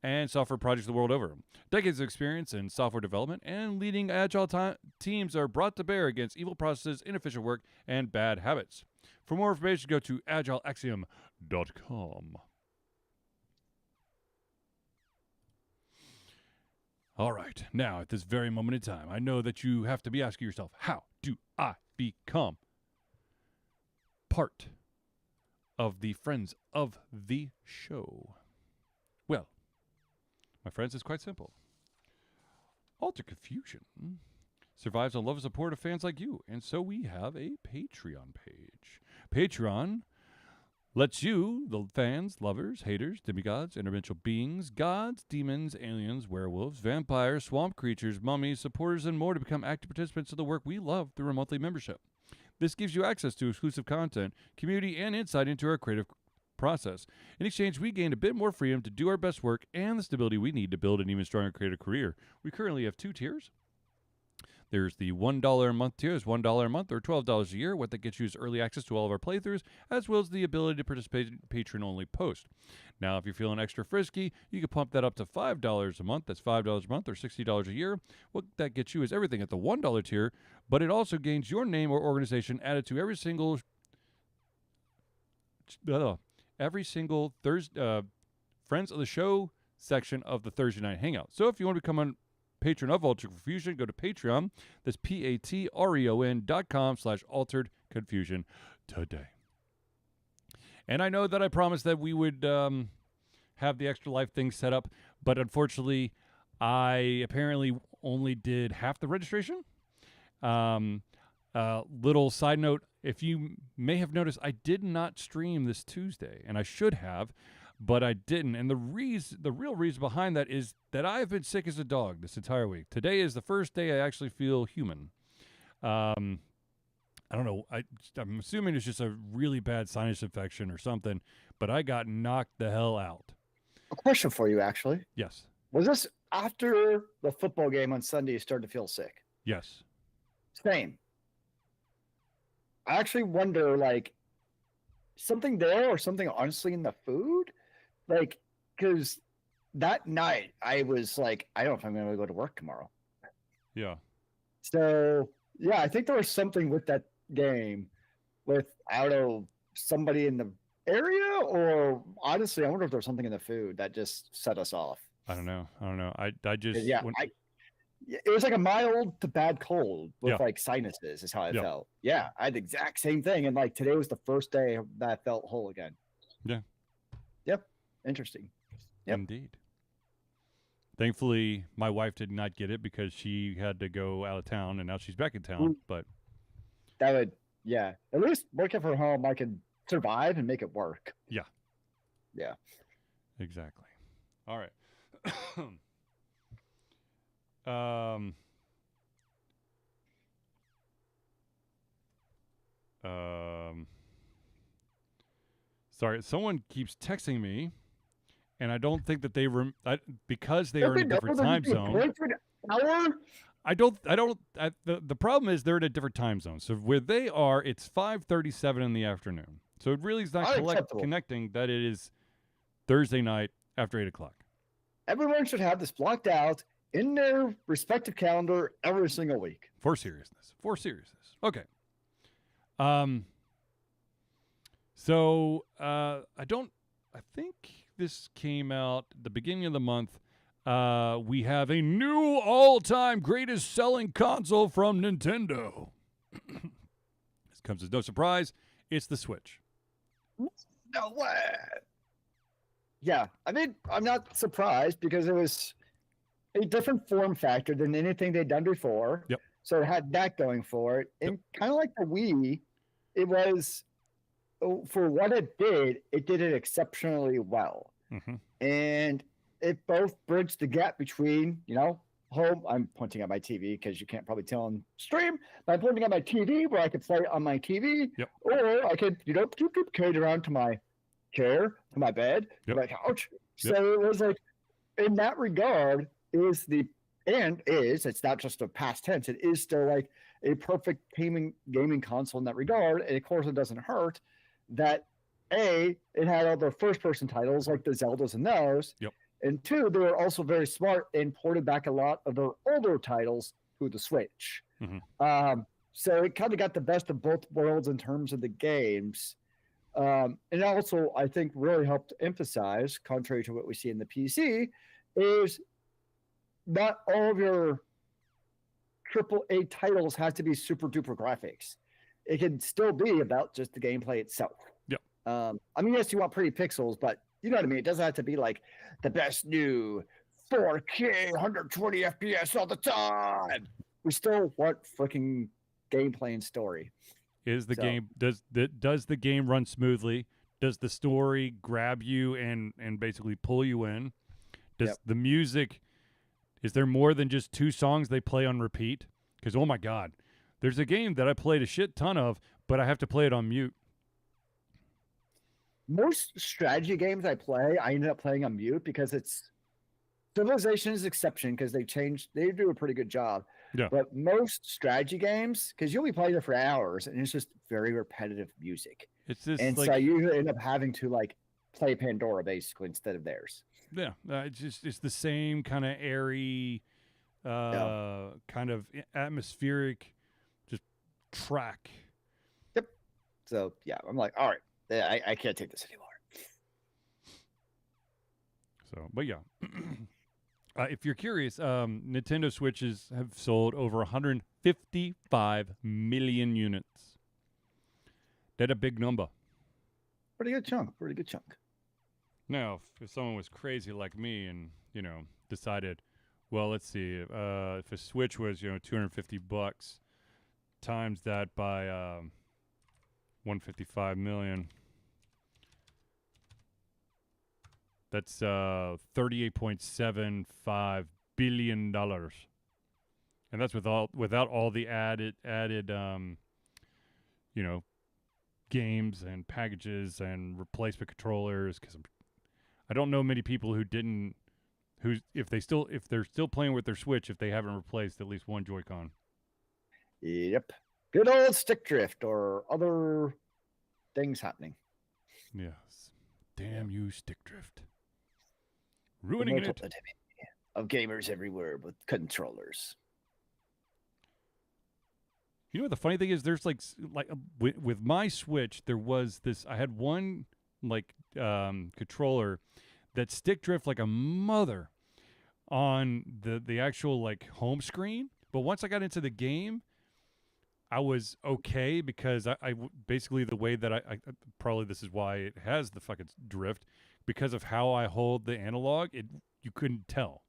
and software projects the world over. Decades of experience in software development and leading Agile teams are brought to bear against evil processes, inefficient work, and bad habits. For more information, go to agileaxiom.com. All right, now at this very moment in time, I know that you have to be asking yourself, how do I become part of the friends of the show? Well, my friends, it's quite simple. Alter Confusion survives on love and support of fans like you. And so we have a Patreon page. Patreon lets you, the fans, lovers, haters, demigods, interdimensional beings, gods, demons, aliens, werewolves, vampires, swamp creatures, mummies, supporters, and more to become active participants of the work we love through a monthly membership. This gives you access to exclusive content, community, and insight into our creative process. In exchange, we gain a bit more freedom to do our best work and the stability we need to build an even stronger creative career. We currently have 2 tiers. There's the $1 a month tier, is $1 a month or $12 a year. What that gets you is early access to all of our playthroughs, as well as the ability to participate in patron-only posts. Now, if you're feeling extra frisky, you can pump that up to $5 a month. That's $5 a month or $60 a year. What that gets you is everything at the $1 tier, but it also gains your name or organization added to every single Thursday Friends of the Show section of the Thursday Night Hangout. So if you want to become a patron of Altered Confusion, go to Patreon. That's patreon.com/Altered Confusion today. And I know that I promised that we would have the Extra Life thing set up, but unfortunately, I apparently only did half the registration. Little side note, if you may have noticed, I did not stream this Tuesday, and I should have, but I didn't. And the real reason behind that is that I've been sick as a dog this entire week. Today is the first day I actually feel human. I don't know. I'm assuming it's just a really bad sinus infection or something, but I got knocked the hell out. A question for you, actually. Yes. Was this after the football game on Sunday you started to feel sick? Yes. Same. I actually wonder, like, something there or something honestly in the food? Like, because that night I was like, I don't know if I'm going to go to work tomorrow. Yeah. So, yeah, I think there was something with that game with, I don't know, somebody in the area, or honestly, I wonder if there's something in the food that just set us off. I don't know. I just... Yeah, it was like a mild to bad cold with like sinuses is how I felt. Yeah, I had the exact same thing. And like today was the first day that I felt whole again. Yeah. Yep. Interesting. Yep. Indeed. Thankfully, my wife did not get it because she had to go out of town, and now she's back in town. But that would, yeah. At least working from home, I could survive and make it work. Yeah. Yeah. Exactly. All right. Sorry, someone keeps texting me, and I don't think that they because they are in a different time zone. The problem is they're in a different time zone. So where they are, it's 5:37 in the afternoon. So it really is not connecting that it is Thursday night after 8 o'clock. Everyone should have this blocked out in their respective calendar every single week. For seriousness. Okay. So I think this came out at the beginning of the month. We have a new all-time greatest selling console from Nintendo. This comes as no surprise. It's the Switch. No way. Yeah, I mean, I'm not surprised because it was a different form factor than anything they'd done before. Yep. So it had that going for it. And kind of like the Wii, it was, for what it did it exceptionally well. Mm-hmm. And it both bridged the gap between, home. I'm pointing at my TV because you can't probably tell on stream. But I'm pointing at my TV where I could play on my TV. Yep. Or I could, carry it around to my chair, to my bed, to my couch. Yep. So it was like, in that regard, it's not just a past tense, it is still like a perfect gaming console in that regard. And of course, it doesn't hurt that it had all the first person titles like the Zeldas and those. Yep. And 2, they were also very smart and ported back a lot of their older titles to the Switch. Mm-hmm. So it kind of got the best of both worlds in terms of the games. And also, I think, really helped emphasize, contrary to what we see in the PC, is not all of your AAA titles have to be super duper graphics. It can still be about just the gameplay itself. Yep. I mean, yes, you want pretty pixels, but you know what I mean? It doesn't have to be like the best new 4K 120 FPS all the time. we still want freaking gameplay and story. Is the So, game does the game run smoothly? Does the story grab you and basically pull you in? Does yep. the music, is there more than just 2 songs they play on repeat? Because oh my god, there's a game that I played a shit ton of, but I have to play it on mute. Most strategy games I play, I ended up playing on mute because it's Civilization is exception because they do a pretty good job. Yeah. But most strategy games, because you'll be playing it for hours and it's just very repetitive music. It's just And like, so I usually end up having to like play Pandora basically instead of theirs. yeah, it's the same kind of airy, kind of atmospheric, just track. Yep. So yeah, I'm like, all right, I can't take this anymore. So, but yeah. If you're curious, Nintendo Switches have sold over 155 million units. That's a big number. Pretty good chunk. Pretty good chunk. Now, if someone was crazy like me and, decided, well, let's see, if a Switch was, $250, times that by 155 million, that's $38.75 billion, and that's without all the added games and packages and replacement controllers. Because I don't know many people if they're still playing with their Switch if they haven't replaced at least one Joy-Con. Yep. Good old stick drift or other things happening. Yes. Damn you, stick drift. Ruining it. Of gamers everywhere with controllers. You know what the funny thing is? There's with my Switch, there was this. I had one controller that stick drift like a mother on the actual home screen. But once I got into the game, I was okay because I basically the way that I probably this is why it has the fucking drift, because of how I hold the analog. You couldn't tell.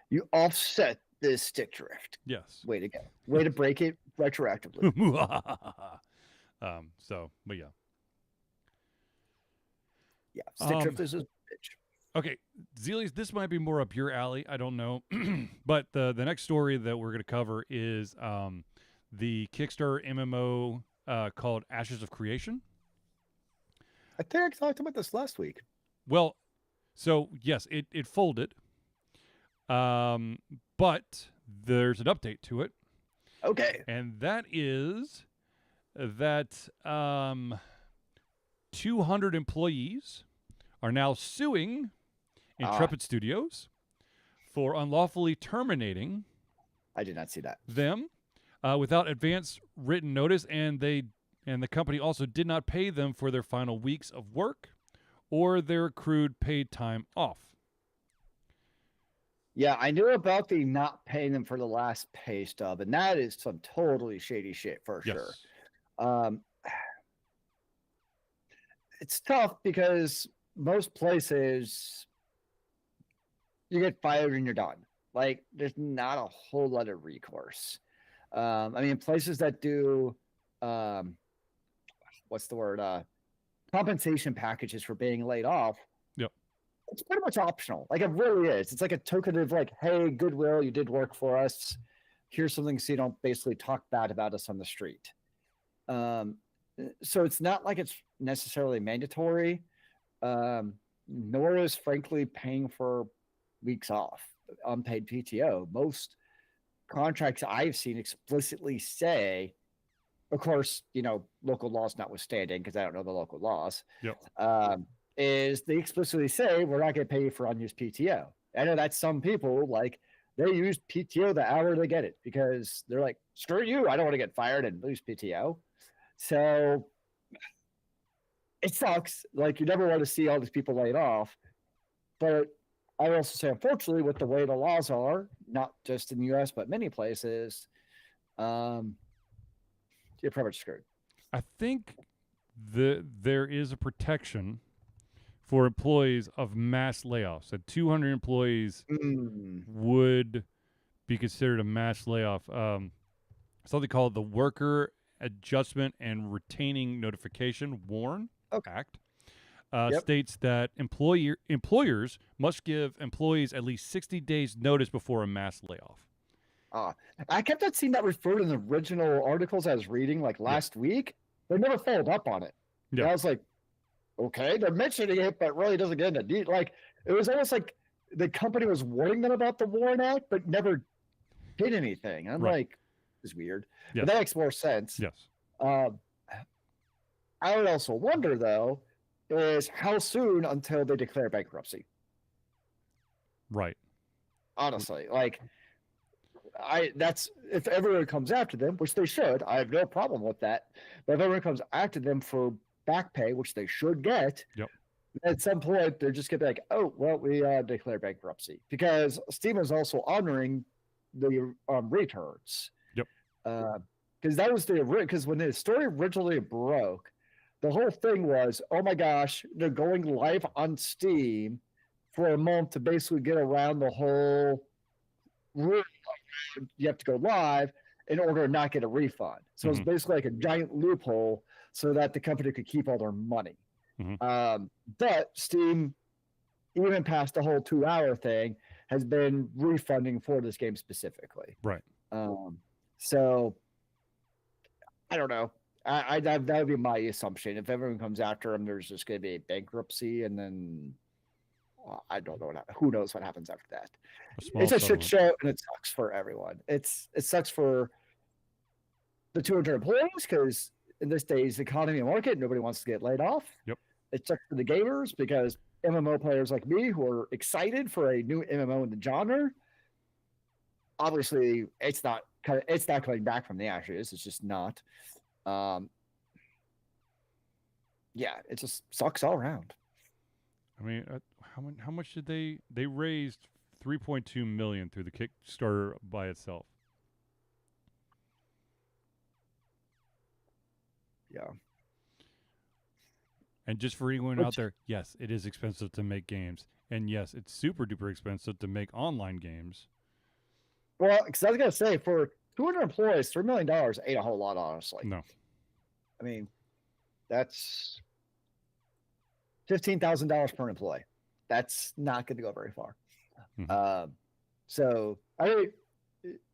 You offset this stick drift. Yes. Way to go. Way to break it retroactively. But yeah. Yeah, stick drift is a bitch. Okay, Zealeus, this might be more up your alley. I don't know. But the next story that we're going to cover is the Kickstarter MMO called Ashes of Creation. I think I talked about this last week. Well, so yes, it folded. But there's an update to it. Okay. And that is that 200 employees are now suing Intrepid Studios for unlawfully terminating. I did not see that. Them without advance written notice, and the company also did not pay them for their final weeks of work or their accrued paid time off. Yeah, I knew about the not paying them for the last pay stub, and that is some totally shady shit for sure. It's tough because most places you get fired and you're done. Like, there's not a whole lot of recourse. I mean, places that do what's the word? Compensation packages for being laid off. Yep. It's pretty much optional. Like, it really is. It's like a token of hey, goodwill, you did work for us. Here's something so you don't basically talk bad about us on the street. So it's not like it's necessarily mandatory, nor is frankly paying for weeks off, unpaid PTO. Most contracts I've seen explicitly say, of course, local laws notwithstanding, because I don't know the local laws. Yep. Is they explicitly say we're not going to pay you for unused PTO. I know that some people they use PTO the hour they get it because they're like, screw you, I don't want to get fired and lose PTO. So it sucks. Like, you never want to see all these people laid off. But I also say, unfortunately, with the way the laws are, not just in the US, but many places, you're pretty much screwed. I think there is a protection for employees of mass layoffs. That 200 employees would be considered a mass layoff. Something called the Worker Adjustment and Retaining Notification (WARN) Okay. Act Yep. states that employers must give employees at least 60 days notice before a mass layoff. I kept on seeing that referred in the original articles I was reading like last week. They never followed up on it. Yeah. And I was like, okay, they're mentioning it, but really doesn't get into detail. Like, it was almost like the company was warning them about the WARN Act, but never did anything. I'm like, it's weird. Yes. But that makes more sense. Yes. I would also wonder, though, is how soon until they declare bankruptcy? Right. Honestly, like, that's if everyone comes after them, which they should. I have no problem with that. But if everyone comes after them for back pay, which they should get, at some point they're just gonna be like, oh, well, we declare bankruptcy, because Steam is also honoring the returns. Because that was because when the story originally broke, the whole thing was, oh my gosh, they're going live on Steam for a month to basically get around the whole rule. You have to go live in order to not get a refund. So it's basically like a giant loophole so that the company could keep all their money. But Steam, even past the whole 2-hour thing, has been refunding for this game specifically. Right. So I don't know. That would be my assumption. If everyone comes after them, there's just going to be a bankruptcy, and then I don't know who knows what happens after that. It's a shit show, and it sucks for everyone. It sucks for the 200 employees, because in this day's economy and market, nobody wants to get laid off. It sucks for the gamers, because MMO players like me who are excited for a new MMO in the genre, obviously it's not coming back from the ashes. It's just not. Yeah, it just sucks all around. I mean, how much did they raised $3.2 million through the Kickstarter by itself? Yeah. And just for anyone out there, yes, it is expensive to make games, and yes, it's super duper expensive to make online games. Well, because I was gonna say, for 200 employees, $3 million ain't a whole lot, honestly. No. I mean, that's $15,000 per employee. That's not going to go very far. So I mean,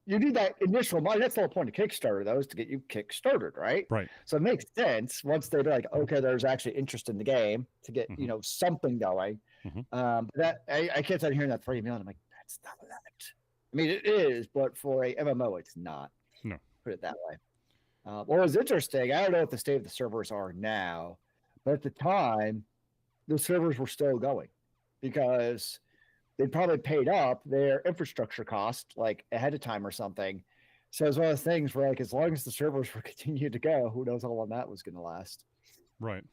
you need that initial money. That's the whole point of Kickstarter, though, is to get you kick-started, right? Right. So it makes sense once they're like, okay, there's actually interest in the game, to get something going. That I kept on hearing that $3 million. I'm like, that's not that. I mean, it is, but for a MMO, it's not. No. Put it that way. What was interesting, I don't know what the state of the servers are now, but at the time, the servers were still going, because they'd probably paid up their infrastructure cost like ahead of time or something. So it's one of those things where, like, as long as the servers were continuing to go, who knows how long that was going to last. Right.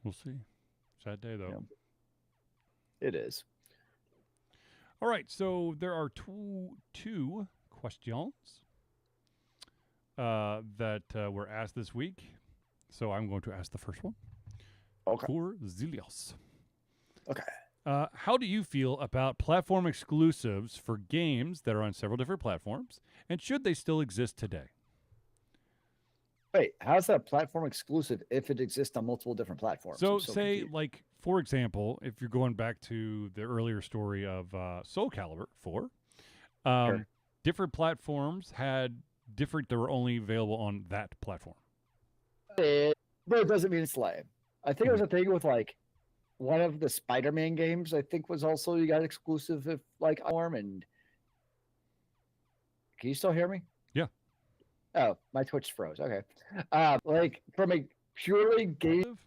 We'll see. Sad day, though. Yeah. It is. All right, so there are two questions that were asked this week. So I'm going to ask the first one. Okay. For Zealeus. Okay. How do you feel about platform exclusives for games that are on several different platforms, and should they still exist today? Wait, how's that platform exclusive if it exists on multiple different platforms? So say, like, for example, if you're going back to the earlier story of Soul Calibur 4, Sure. different platforms had different that were only available on that platform. But it doesn't mean it's lame. I think it was a thing with, like, one of the Spider-Man games, I think, was also, you got exclusive if, like, arm. And can you still hear me? Yeah. Oh, my Twitch froze. Okay. Like, from a purely game,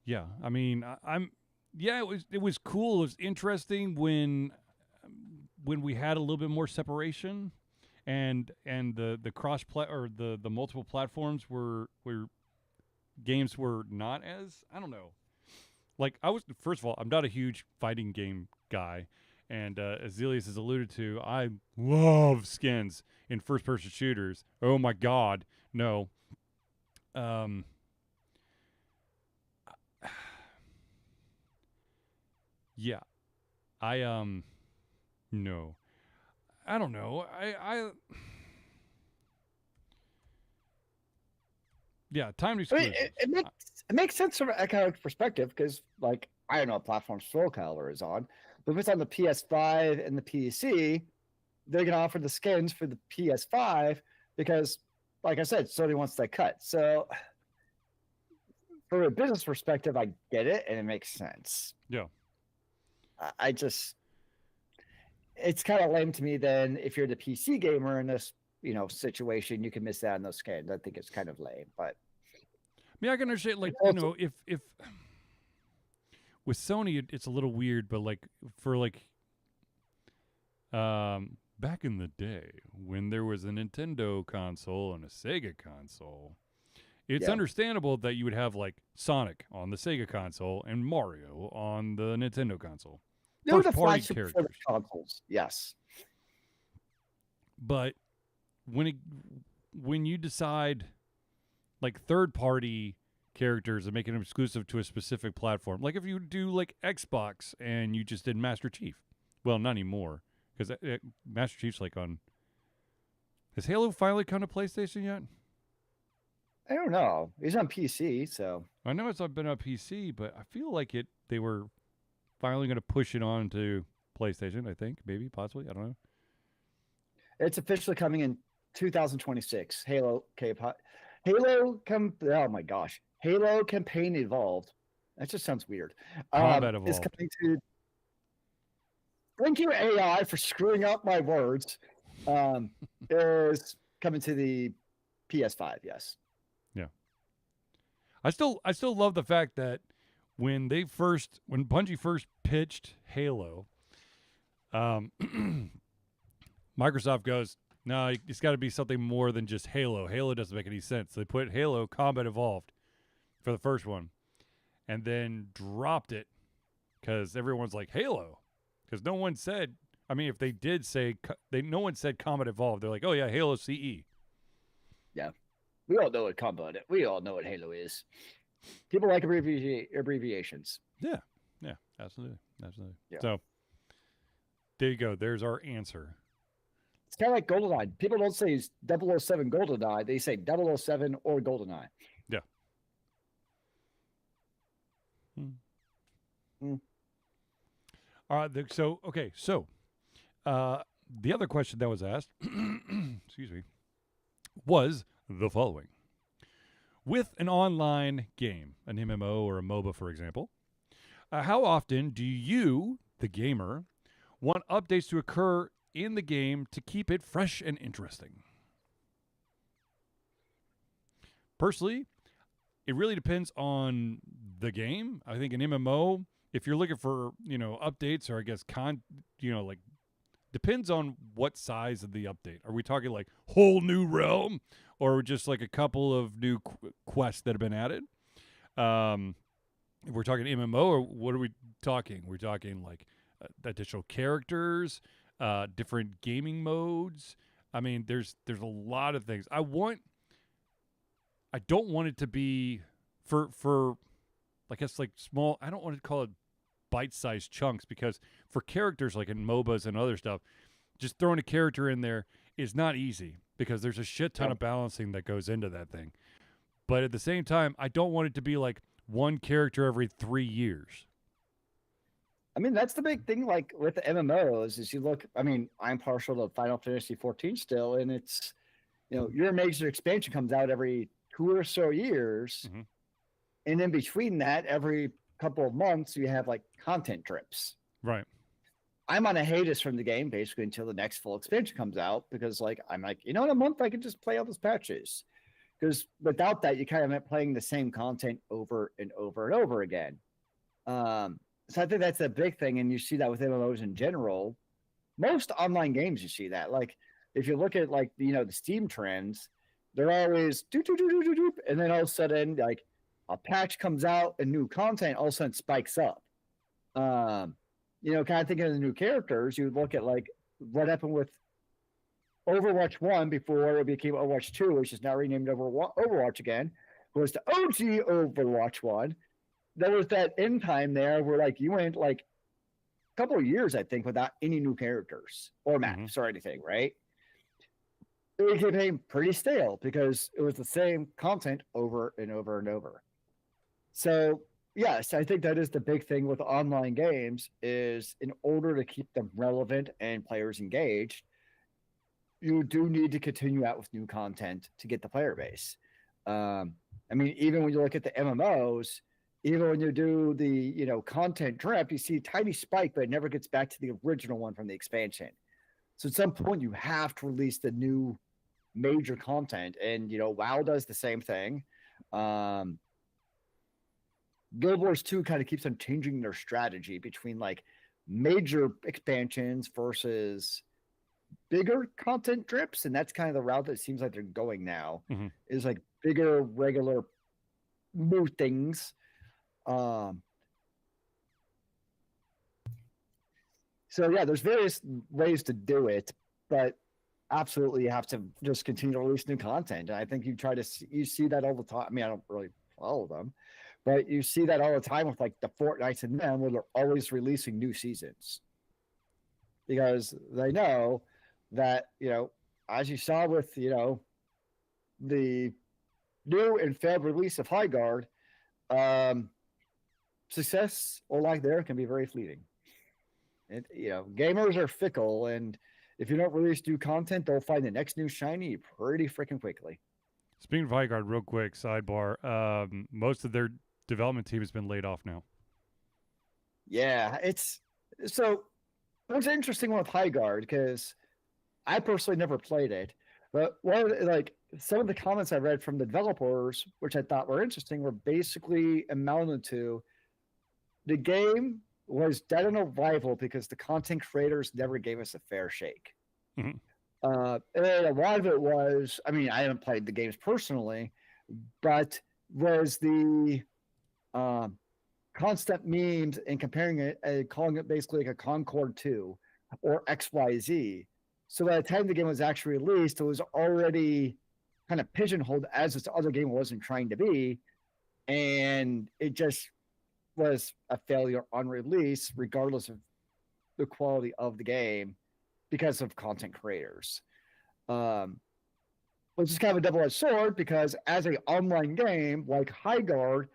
yeah, I mean, it was cool. It was interesting when we had a little bit more separation, and the cross or the multiple platforms were games were not as, I don't know. like first of all, I'm not a huge fighting game guy, and as Zealeus has alluded to, I love skins in first-person shooters. Oh my God, no. Um, yeah, no, I don't know. Yeah, timed I mean, exclusives. it makes sense from an economic perspective because, like, I don't know what platform Soul Calibur is on, but if it's on the PS5 and the PC, they're going to offer the skins for the PS5 because, like I said, Sony wants that cut. So, from a business perspective, I get it and it makes sense. Yeah. I just, it's kind of lame to me. Then, if you're the PC gamer in this, situation, you can miss out on those skins. I think it's kind of lame, but. I mean, I can understand, like, if with Sony, it's a little weird, but like for like, back in the day when there was a Nintendo console and a Sega console, it's understandable that you would have like Sonic on the Sega console and Mario on the Nintendo console. They were the flagship for the consoles, yes. But when you decide like third-party characters and make them exclusive to a specific platform, like if you do like Xbox and you just did Master Chief, well, not anymore because Master Chief's like on. Has Halo finally come to PlayStation yet? I don't know. He's on PC, so I know it's been on PC, but I feel like they were finally going to push it on to PlayStation. I think maybe possibly. I don't know. It's officially coming in 2026. Oh my gosh. Halo Campaign Evolved. That just sounds weird. Combat Evolved. Is coming to. Thank you, AI, for screwing up my words. Is coming to the PS5, yes. Yeah. I still love the fact that when Bungie first pitched Halo, Microsoft goes, no, it's got to be something more than just Halo. Halo doesn't make any sense. They put Halo Combat Evolved for the first one and then dropped it because everyone's like, Halo. Because no one said, I mean, if they did say, no one said Combat Evolved. They're like, oh, yeah, Halo CE. Yeah. We all know what Halo is. People like abbreviations. Yeah. Yeah, absolutely. Absolutely. Yeah. So there you go. There's our answer. It's kind of like GoldenEye. People don't say 007 GoldenEye. They say 007 or GoldenEye. Yeah. All right. So the other question that was asked, excuse me, was the following. With an online game, an MMO or a MOBA, for example, how often do you, the gamer, want updates to occur in the game to keep it fresh and interesting? Personally, it really depends on the game. I think an MMO, if you're looking for, updates or I guess depends on what size of the update. Are we talking like whole new realm or just like a couple of new quests that have been added? If we're talking MMO, or what are we talking? We're talking like additional characters, different gaming modes. I mean, there's a lot of things. I don't want it to be for I guess like small. I don't want to call it bite-sized chunks because for characters like in MOBAs and other stuff, just throwing a character in there is not easy because there's a shit ton of balancing that goes into that thing. But at the same time, I don't want it to be like one character every 3 years. I mean, that's the big thing, like with the MMOs, is you look, I mean, I'm partial to Final Fantasy 14 still, and it's, your major expansion comes out every 2 or so years. Mm-hmm. And in between that, every couple of months, you have like content drips. Right. I'm on a hiatus from the game basically until the next full expansion comes out because I'm like, in a month I can just play all those patches. Because without that, you kind of end up playing the same content over and over and over again. So I think that's a big thing, and you see that with MMOs in general. Most online games, you see that. Like if you look at the Steam trends, they're always do, and then all of a sudden like a patch comes out and new content all of a sudden spikes up. Kind of thinking of the new characters, you would look at like what happened with Overwatch 1 before it became Overwatch 2, which is now renamed Overwatch again, was the OG Overwatch 1. There was that end time there where like you went like a couple of years, I think, without any new characters or maps or anything, right? It became pretty stale because it was the same content over and over and over. So yes, I think that is the big thing with online games is in order to keep them relevant and players engaged, you do need to continue out with new content to get the player base. I mean, even when you look at the MMOs, even when you do the content drip, you see a tiny spike, but it never gets back to the original one from the expansion. So at some point, you have to release the new major content, and WoW does the same thing. Guild Wars 2 kind of keeps on changing their strategy between like major expansions versus bigger content drips, and that's kind of the route that it seems like they're going now. Is like bigger regular new things. So yeah, there's various ways to do it, but absolutely you have to just continue to release new content. And I think you see that all the time. I mean, I don't really follow them, but you see that all the time with like the Fortnites and them, where they're always releasing new seasons because they know that as you saw with the new and failed release of High Guard, success or lack there can be very fleeting. And gamers are fickle, and if you don't release new content, they'll find the next new shiny pretty freaking quickly. Speaking of High Guard, real quick sidebar: most of their development team has been laid off now. Yeah, it was an interesting one with High Guard because I personally never played it, but some of the comments I read from the developers, which I thought were interesting, were basically amounted to the game was dead on arrival because the content creators never gave us a fair shake. And a lot of it was, I mean, I haven't played the games personally, but was the constant memes and comparing it and calling it basically like a Concord 2 or XYZ. So by the time the game was actually released, it was already kind of pigeonholed as this other game wasn't trying to be. And it just was a failure on release, regardless of the quality of the game, because of content creators. Which is kind of a double-edged sword, because as an online game like High Guard,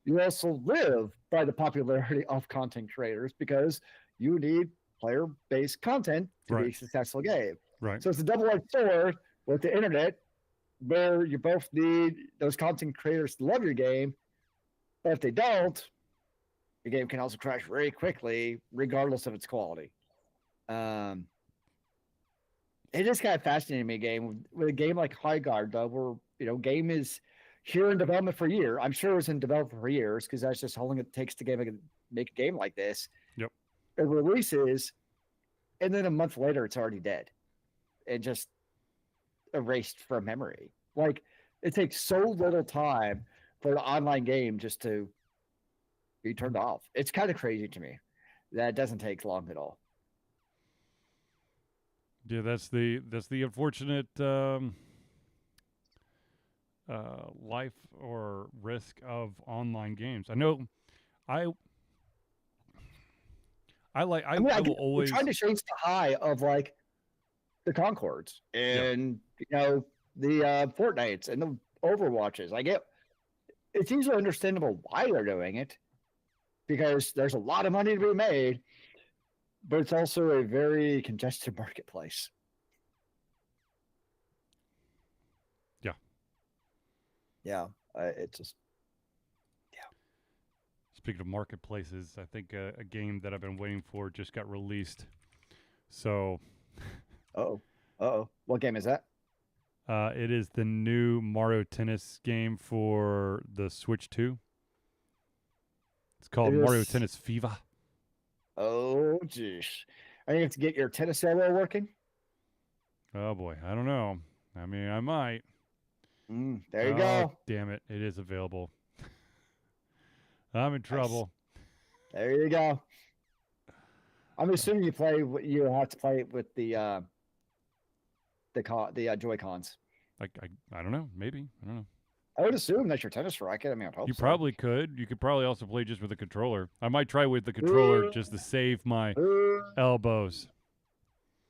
you also live by the popularity of content creators because you need player-based content to be a successful game. Right. So it's a double-edged sword with the internet, where you both need those content creators to love your game, but if they don't, the game can also crash very quickly, regardless of its quality. It is kind of fascinating to me, game with a game like High Guard, though, where game is here in development for a year. I'm sure it was in development for years because that's just how long it takes to make a game like this. Yep. It releases, and then a month later, it's already dead and just erased from memory. Like, it takes so little time for the online game just to be turned off. It's kind of crazy to me that it doesn't take long at all. Yeah, that's the unfortunate life or risk of online games. I know. I will always trying to chase the high of like the Concords and the Fortnites and the Overwatches. I get it's easily understandable why they're doing it because there's a lot of money to be made, but it's also a very congested marketplace. Yeah, it's just Speaking of marketplaces, I think a game that I've been waiting for just got released. So, what game is that? It is the new Mario Tennis game for the Switch 2. It's called Mario Tennis Fever. Oh, jeez. Are you going to get your tennis elbow working? Oh, boy. I don't know. I mean, I might. There you go. Damn it. It is available. I'm in Nice. trouble. There you go. I'm assuming you have to play it with the Joy Cons. I don't know. Maybe. I don't know. I would assume that's your tennis racket. I mean, I'd hope You so. probably could. You could probably also play just with a controller. I might try with the controller just to save my elbows.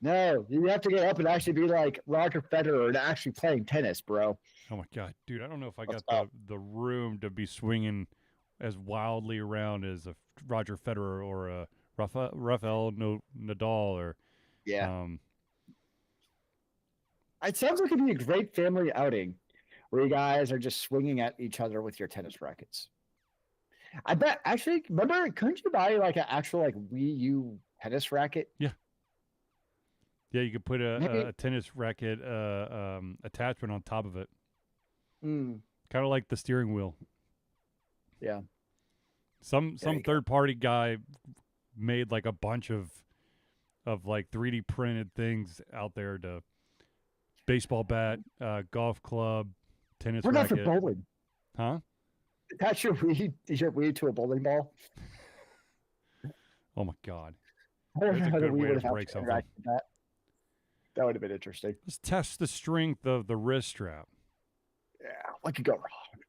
No, you have to get up and actually be like Roger Federer and actually playing tennis, bro. Oh my god, dude! I don't know if I Let's got go. the room to be swinging as wildly around as a Roger Federer or a Rafael Nadal or Yeah. um. It sounds like it'd be a great family outing where you guys are just swinging at each other with your tennis rackets. I bet actually, remember, couldn't you buy like an actual like Wii U tennis racket? Yeah, you could put Maybe. a tennis racket attachment on top of it, Mm, kind of like the steering wheel. yeah. Some There you go. third party guy made like a bunch of like 3D printed things out there to baseball bat, golf club, tennis We're not for racket. bowling. Huh? Attach your Wii to a bowling ball. Oh my god. I don't That's know a how the good Wii way would to have break something. interacted with that. That would have been interesting. Let's test the strength of the wrist strap. Yeah, what could go wrong?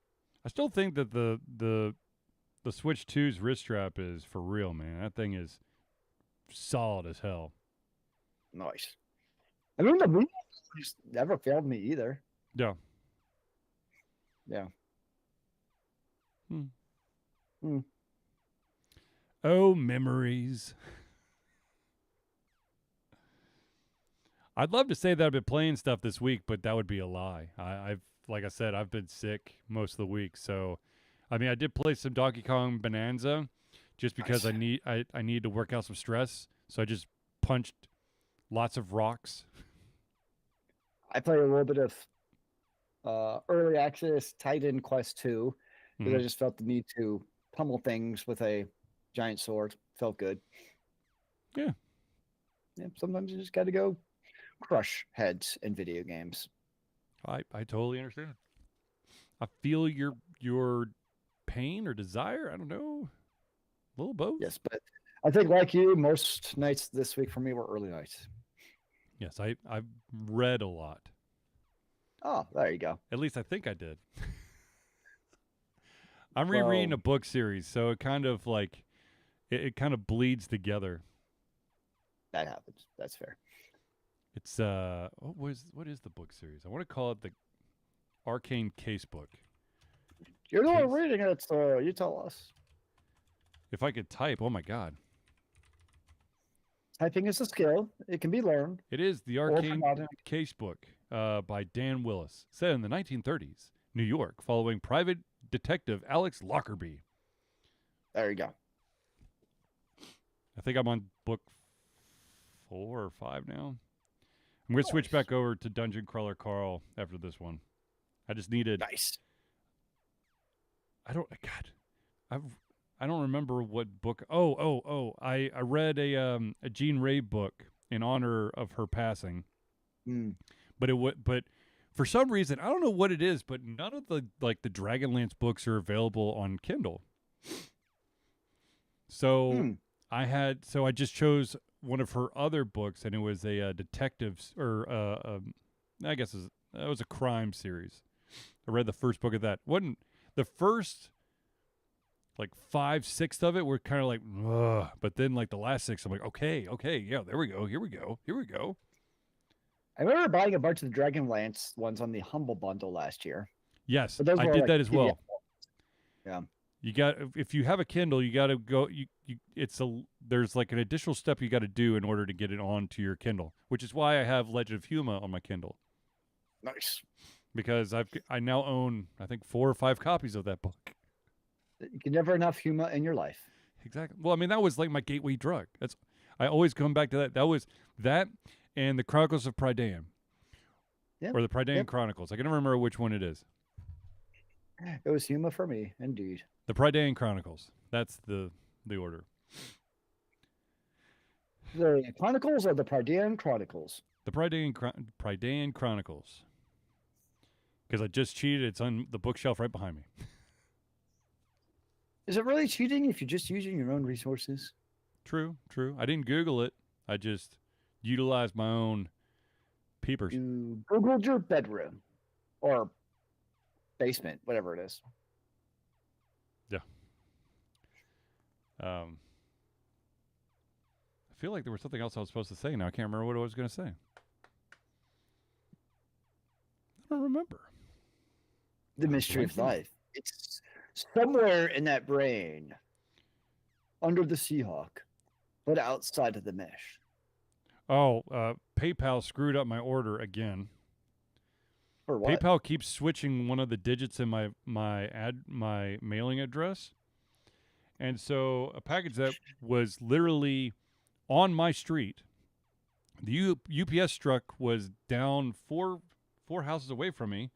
I still think that the Switch 2's wrist strap is for real, man. That thing is solid as hell. Nice. I mean, the Wii just never failed me either. Yeah. Yeah. Hmm. Hmm. Oh, memories. I'd love to say that I've been playing stuff this week, but that would be a lie. I've like I said, I've been sick most of the week, so I mean, I did play some Donkey Kong Bonanza, just because Nice. I need to work out some stress. So I just punched lots of rocks. I played a little bit of early access Titan Quest 2 because I Mhm. just felt the need to pummel things with a giant sword. Felt good. Yeah. Yeah, sometimes you just got to go crush heads in video games. I totally understand. I feel your pain or desire. I don't know, a little both. Yes, but I think like you, most nights this week for me were early nights. Yes, I've read a lot. Oh, there you go. At least I think I did. I'm rereading Well, a book series, so it kind of like it kind of bleeds together. that happens. That's fair. It's what is the book series? I want to call it the Arcane Case Book. You're the one Case. reading it, so you tell us. If I could type, oh my god. Typing is a skill. It can be learned. It is the Or Arcane not. Case Book by Dan Willis, set in the 1930s, New York, following private detective Alex Lockerbie. There you go. I think I'm on book 4 or 5 now. I'm going to switch back over to Dungeon Crawler Carl after this one. I just needed. Nice. I don't remember what book. I read a Jean Ray book in honor of her passing. Mm. But for some reason, I don't know what it is, but none of the Dragonlance books are available on Kindle. So I just chose one of her other books, and it was a detectives or I guess it was a crime series. I read the first book of that. Wasn't the first like 5, 6 of it were kind of like, ugh. But then like the last 6, I'm like, okay, yeah, there we go, here we go. I remember buying a bunch of the Dragonlance ones on the Humble Bundle last year. Yes, But those I were did like that as well. Yeah. You got if you have a Kindle, you got to go. There's like an additional step you got to do in order to get it onto your Kindle, which is why I have Legend of Huma on my Kindle. Nice. Because I now own I think 4 or 5 copies of that book. You can never enough humor in your life. Exactly. Well, I mean that was like my gateway drug. I always come back to that. That was that and the Chronicles of Prydain. Yep. Or the Prydain Chronicles. I can never remember which one it is. It was humor for me, indeed. The Prydain Chronicles. That's the order. The Chronicles or the Prydain Chronicles? The Prydain Chronicles. Because I just cheated. It's on the bookshelf right behind me. Is it really cheating if you're just using your own resources? True. I didn't Google it. I just utilized my own peepers. You Googled your bedroom or basement, whatever it is. Yeah. I feel like there was something else I was supposed to say. Now I can't remember what I was going to say. I don't remember. The mystery of life. It's somewhere in that brain, under the Seahawk, but outside of the mesh. Oh, PayPal screwed up my order again. For what? PayPal keeps switching one of the digits in my mailing address, and so a package that was literally on my street, the UPS truck was down four houses away from me,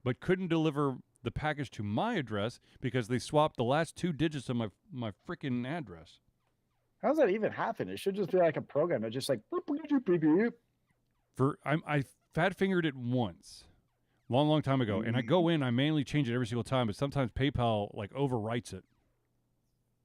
but couldn't deliver the package to my address because they swapped the last 2 digits of my freaking address. How does that even happen? It should just be like a program that just like boop, boop, boop, boop, boop. I fat fingered it once, long time ago, and I go in, I manually change it every single time, but sometimes PayPal like overwrites it.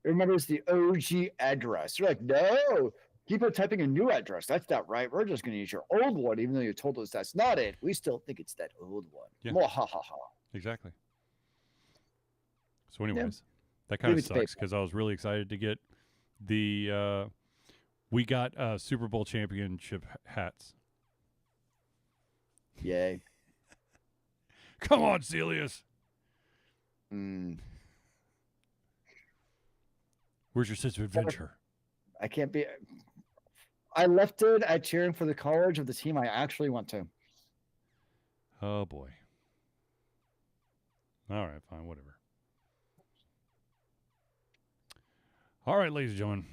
It remembers the OG address. You're like, no, keep on typing a new address. That's not right. We're just going to use your old one, even though you told us that's not it. We still think it's that old one. Yeah. Ha ha ha. Exactly. So, anyways, that kind of sucks because I was really excited to get the. We got Super Bowl championship hats. Yay. Come on, Zealeus. Where's your sense of adventure? I can't be. I left it at cheering for the college of the team I actually went to. Oh, boy. All right, fine, whatever. All right, ladies and gentlemen,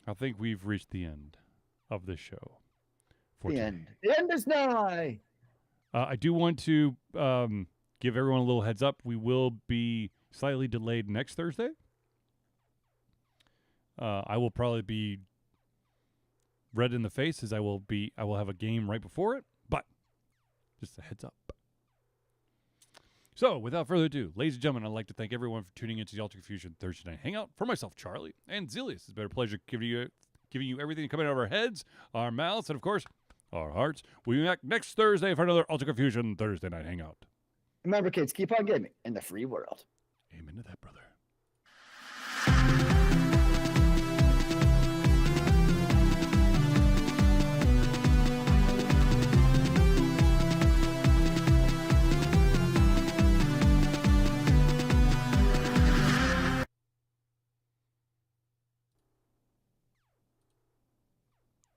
I think we've reached the end of this show. The end. The end is nigh. I do want to give everyone a little heads up. We will be slightly delayed next Thursday. I will probably be red in the face as I will have a game right before it, but just a heads up. So, without further ado, ladies and gentlemen, I'd like to thank everyone for tuning into the Alter Confusion Thursday Night Hangout. For myself, Charlie, and Zealeus, it's been a pleasure giving you everything coming out of our heads, our mouths, and of course, our hearts. We'll be back next Thursday for another Alter Confusion Thursday Night Hangout. Remember, kids, keep on gaming in the free world. Amen to that, brother.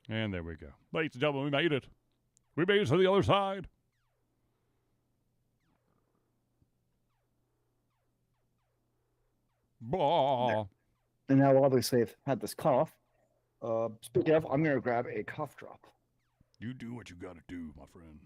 And there we go. Ladies and gentlemen, we made it. We made it to the other side. Bah. And now, obviously, I've had this cough. Speaking of, I'm going to grab a cough drop. You do what you got to do, my friend.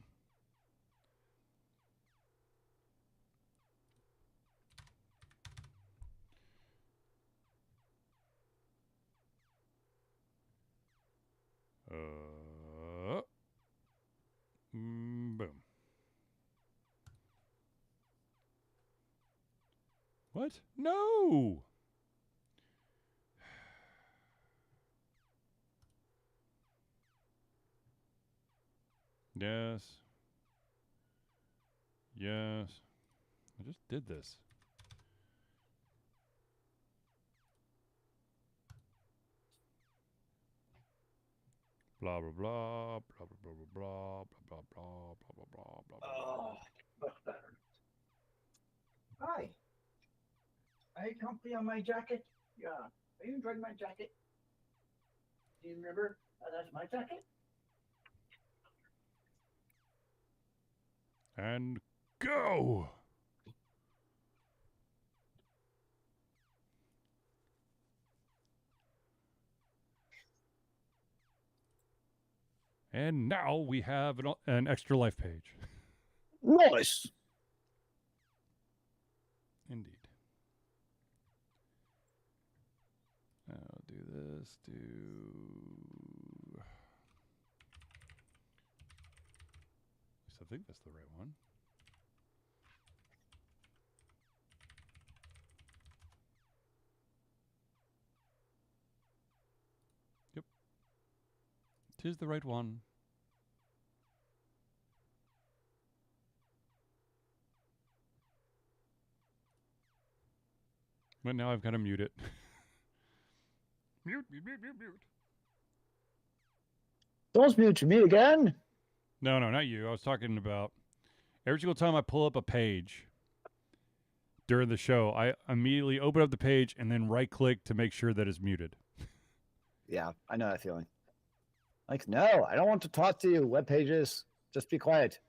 Boom. What? No! Yes. Yes. I just did this. Blah blah blah blah blah blah blah blah blah blah blah blah blah. Oh, much better. Hi. Are you comfy on my jacket? Yeah. Are you enjoying my jacket? Do you remember? That's my jacket. And go! And now we have an extra life page. Nice. Indeed. I'll do this. I think that's the right one. 'Tis the right one. But now I've got to mute it. Mute. Don't mute me again. No, not you. I was talking about every single time I pull up a page during the show, I immediately open up the page and then right-click to make sure that it's muted. Yeah, I know that feeling. Like, no, I don't want to talk to you. Web pages, just be quiet.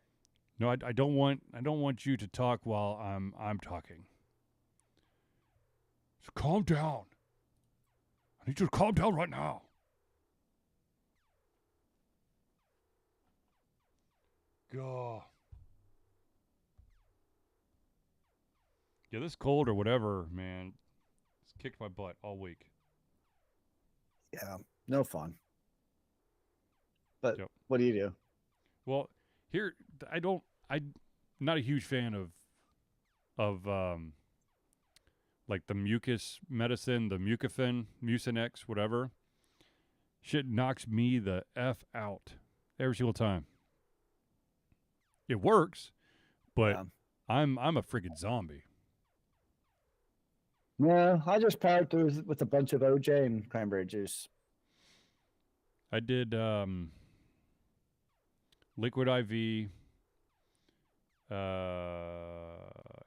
No, I don't want you to talk while I'm talking. So calm down. I need you to calm down right now. God. Yeah, this cold or whatever, man, it's kicked my butt all week. Yeah, no fun. But Yep. what do you do? Well, here I'm not a huge fan of like the mucus medicine, the Mucinex, whatever. Shit knocks me the F out every single time. It works, but Yeah. I'm a freaking zombie. Yeah, I just powered through with a bunch of OJ and cranberry juice. I did liquid IV,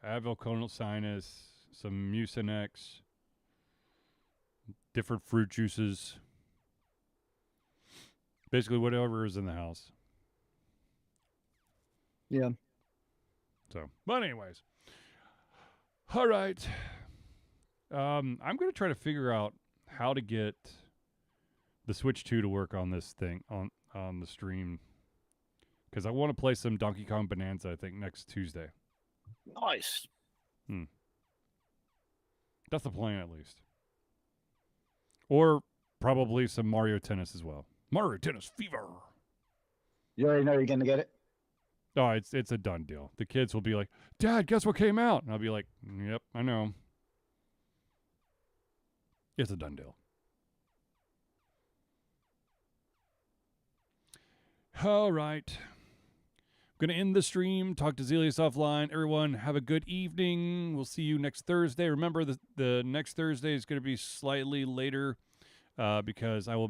Advil Conal Sinus, some Mucinex, different fruit juices. Basically whatever is in the house. Yeah. So, but anyways. All right. I'm going to try to figure out how to get the Switch 2 to work on this thing, on the stream. Because I want to play some Donkey Kong Bonanza, I think, next Tuesday. Nice. That's the plan, at least. Or probably some Mario Tennis as well. Mario Tennis Fever. You already know you're going to get it? Oh, it's a done deal. The kids will be like, Dad, guess what came out? And I'll be like, yep, I know. It's a done deal. All right. I'm going to end the stream, talk to Zealeus offline. Everyone, have a good evening. We'll see you next Thursday. Remember, the next Thursday is going to be slightly later because I will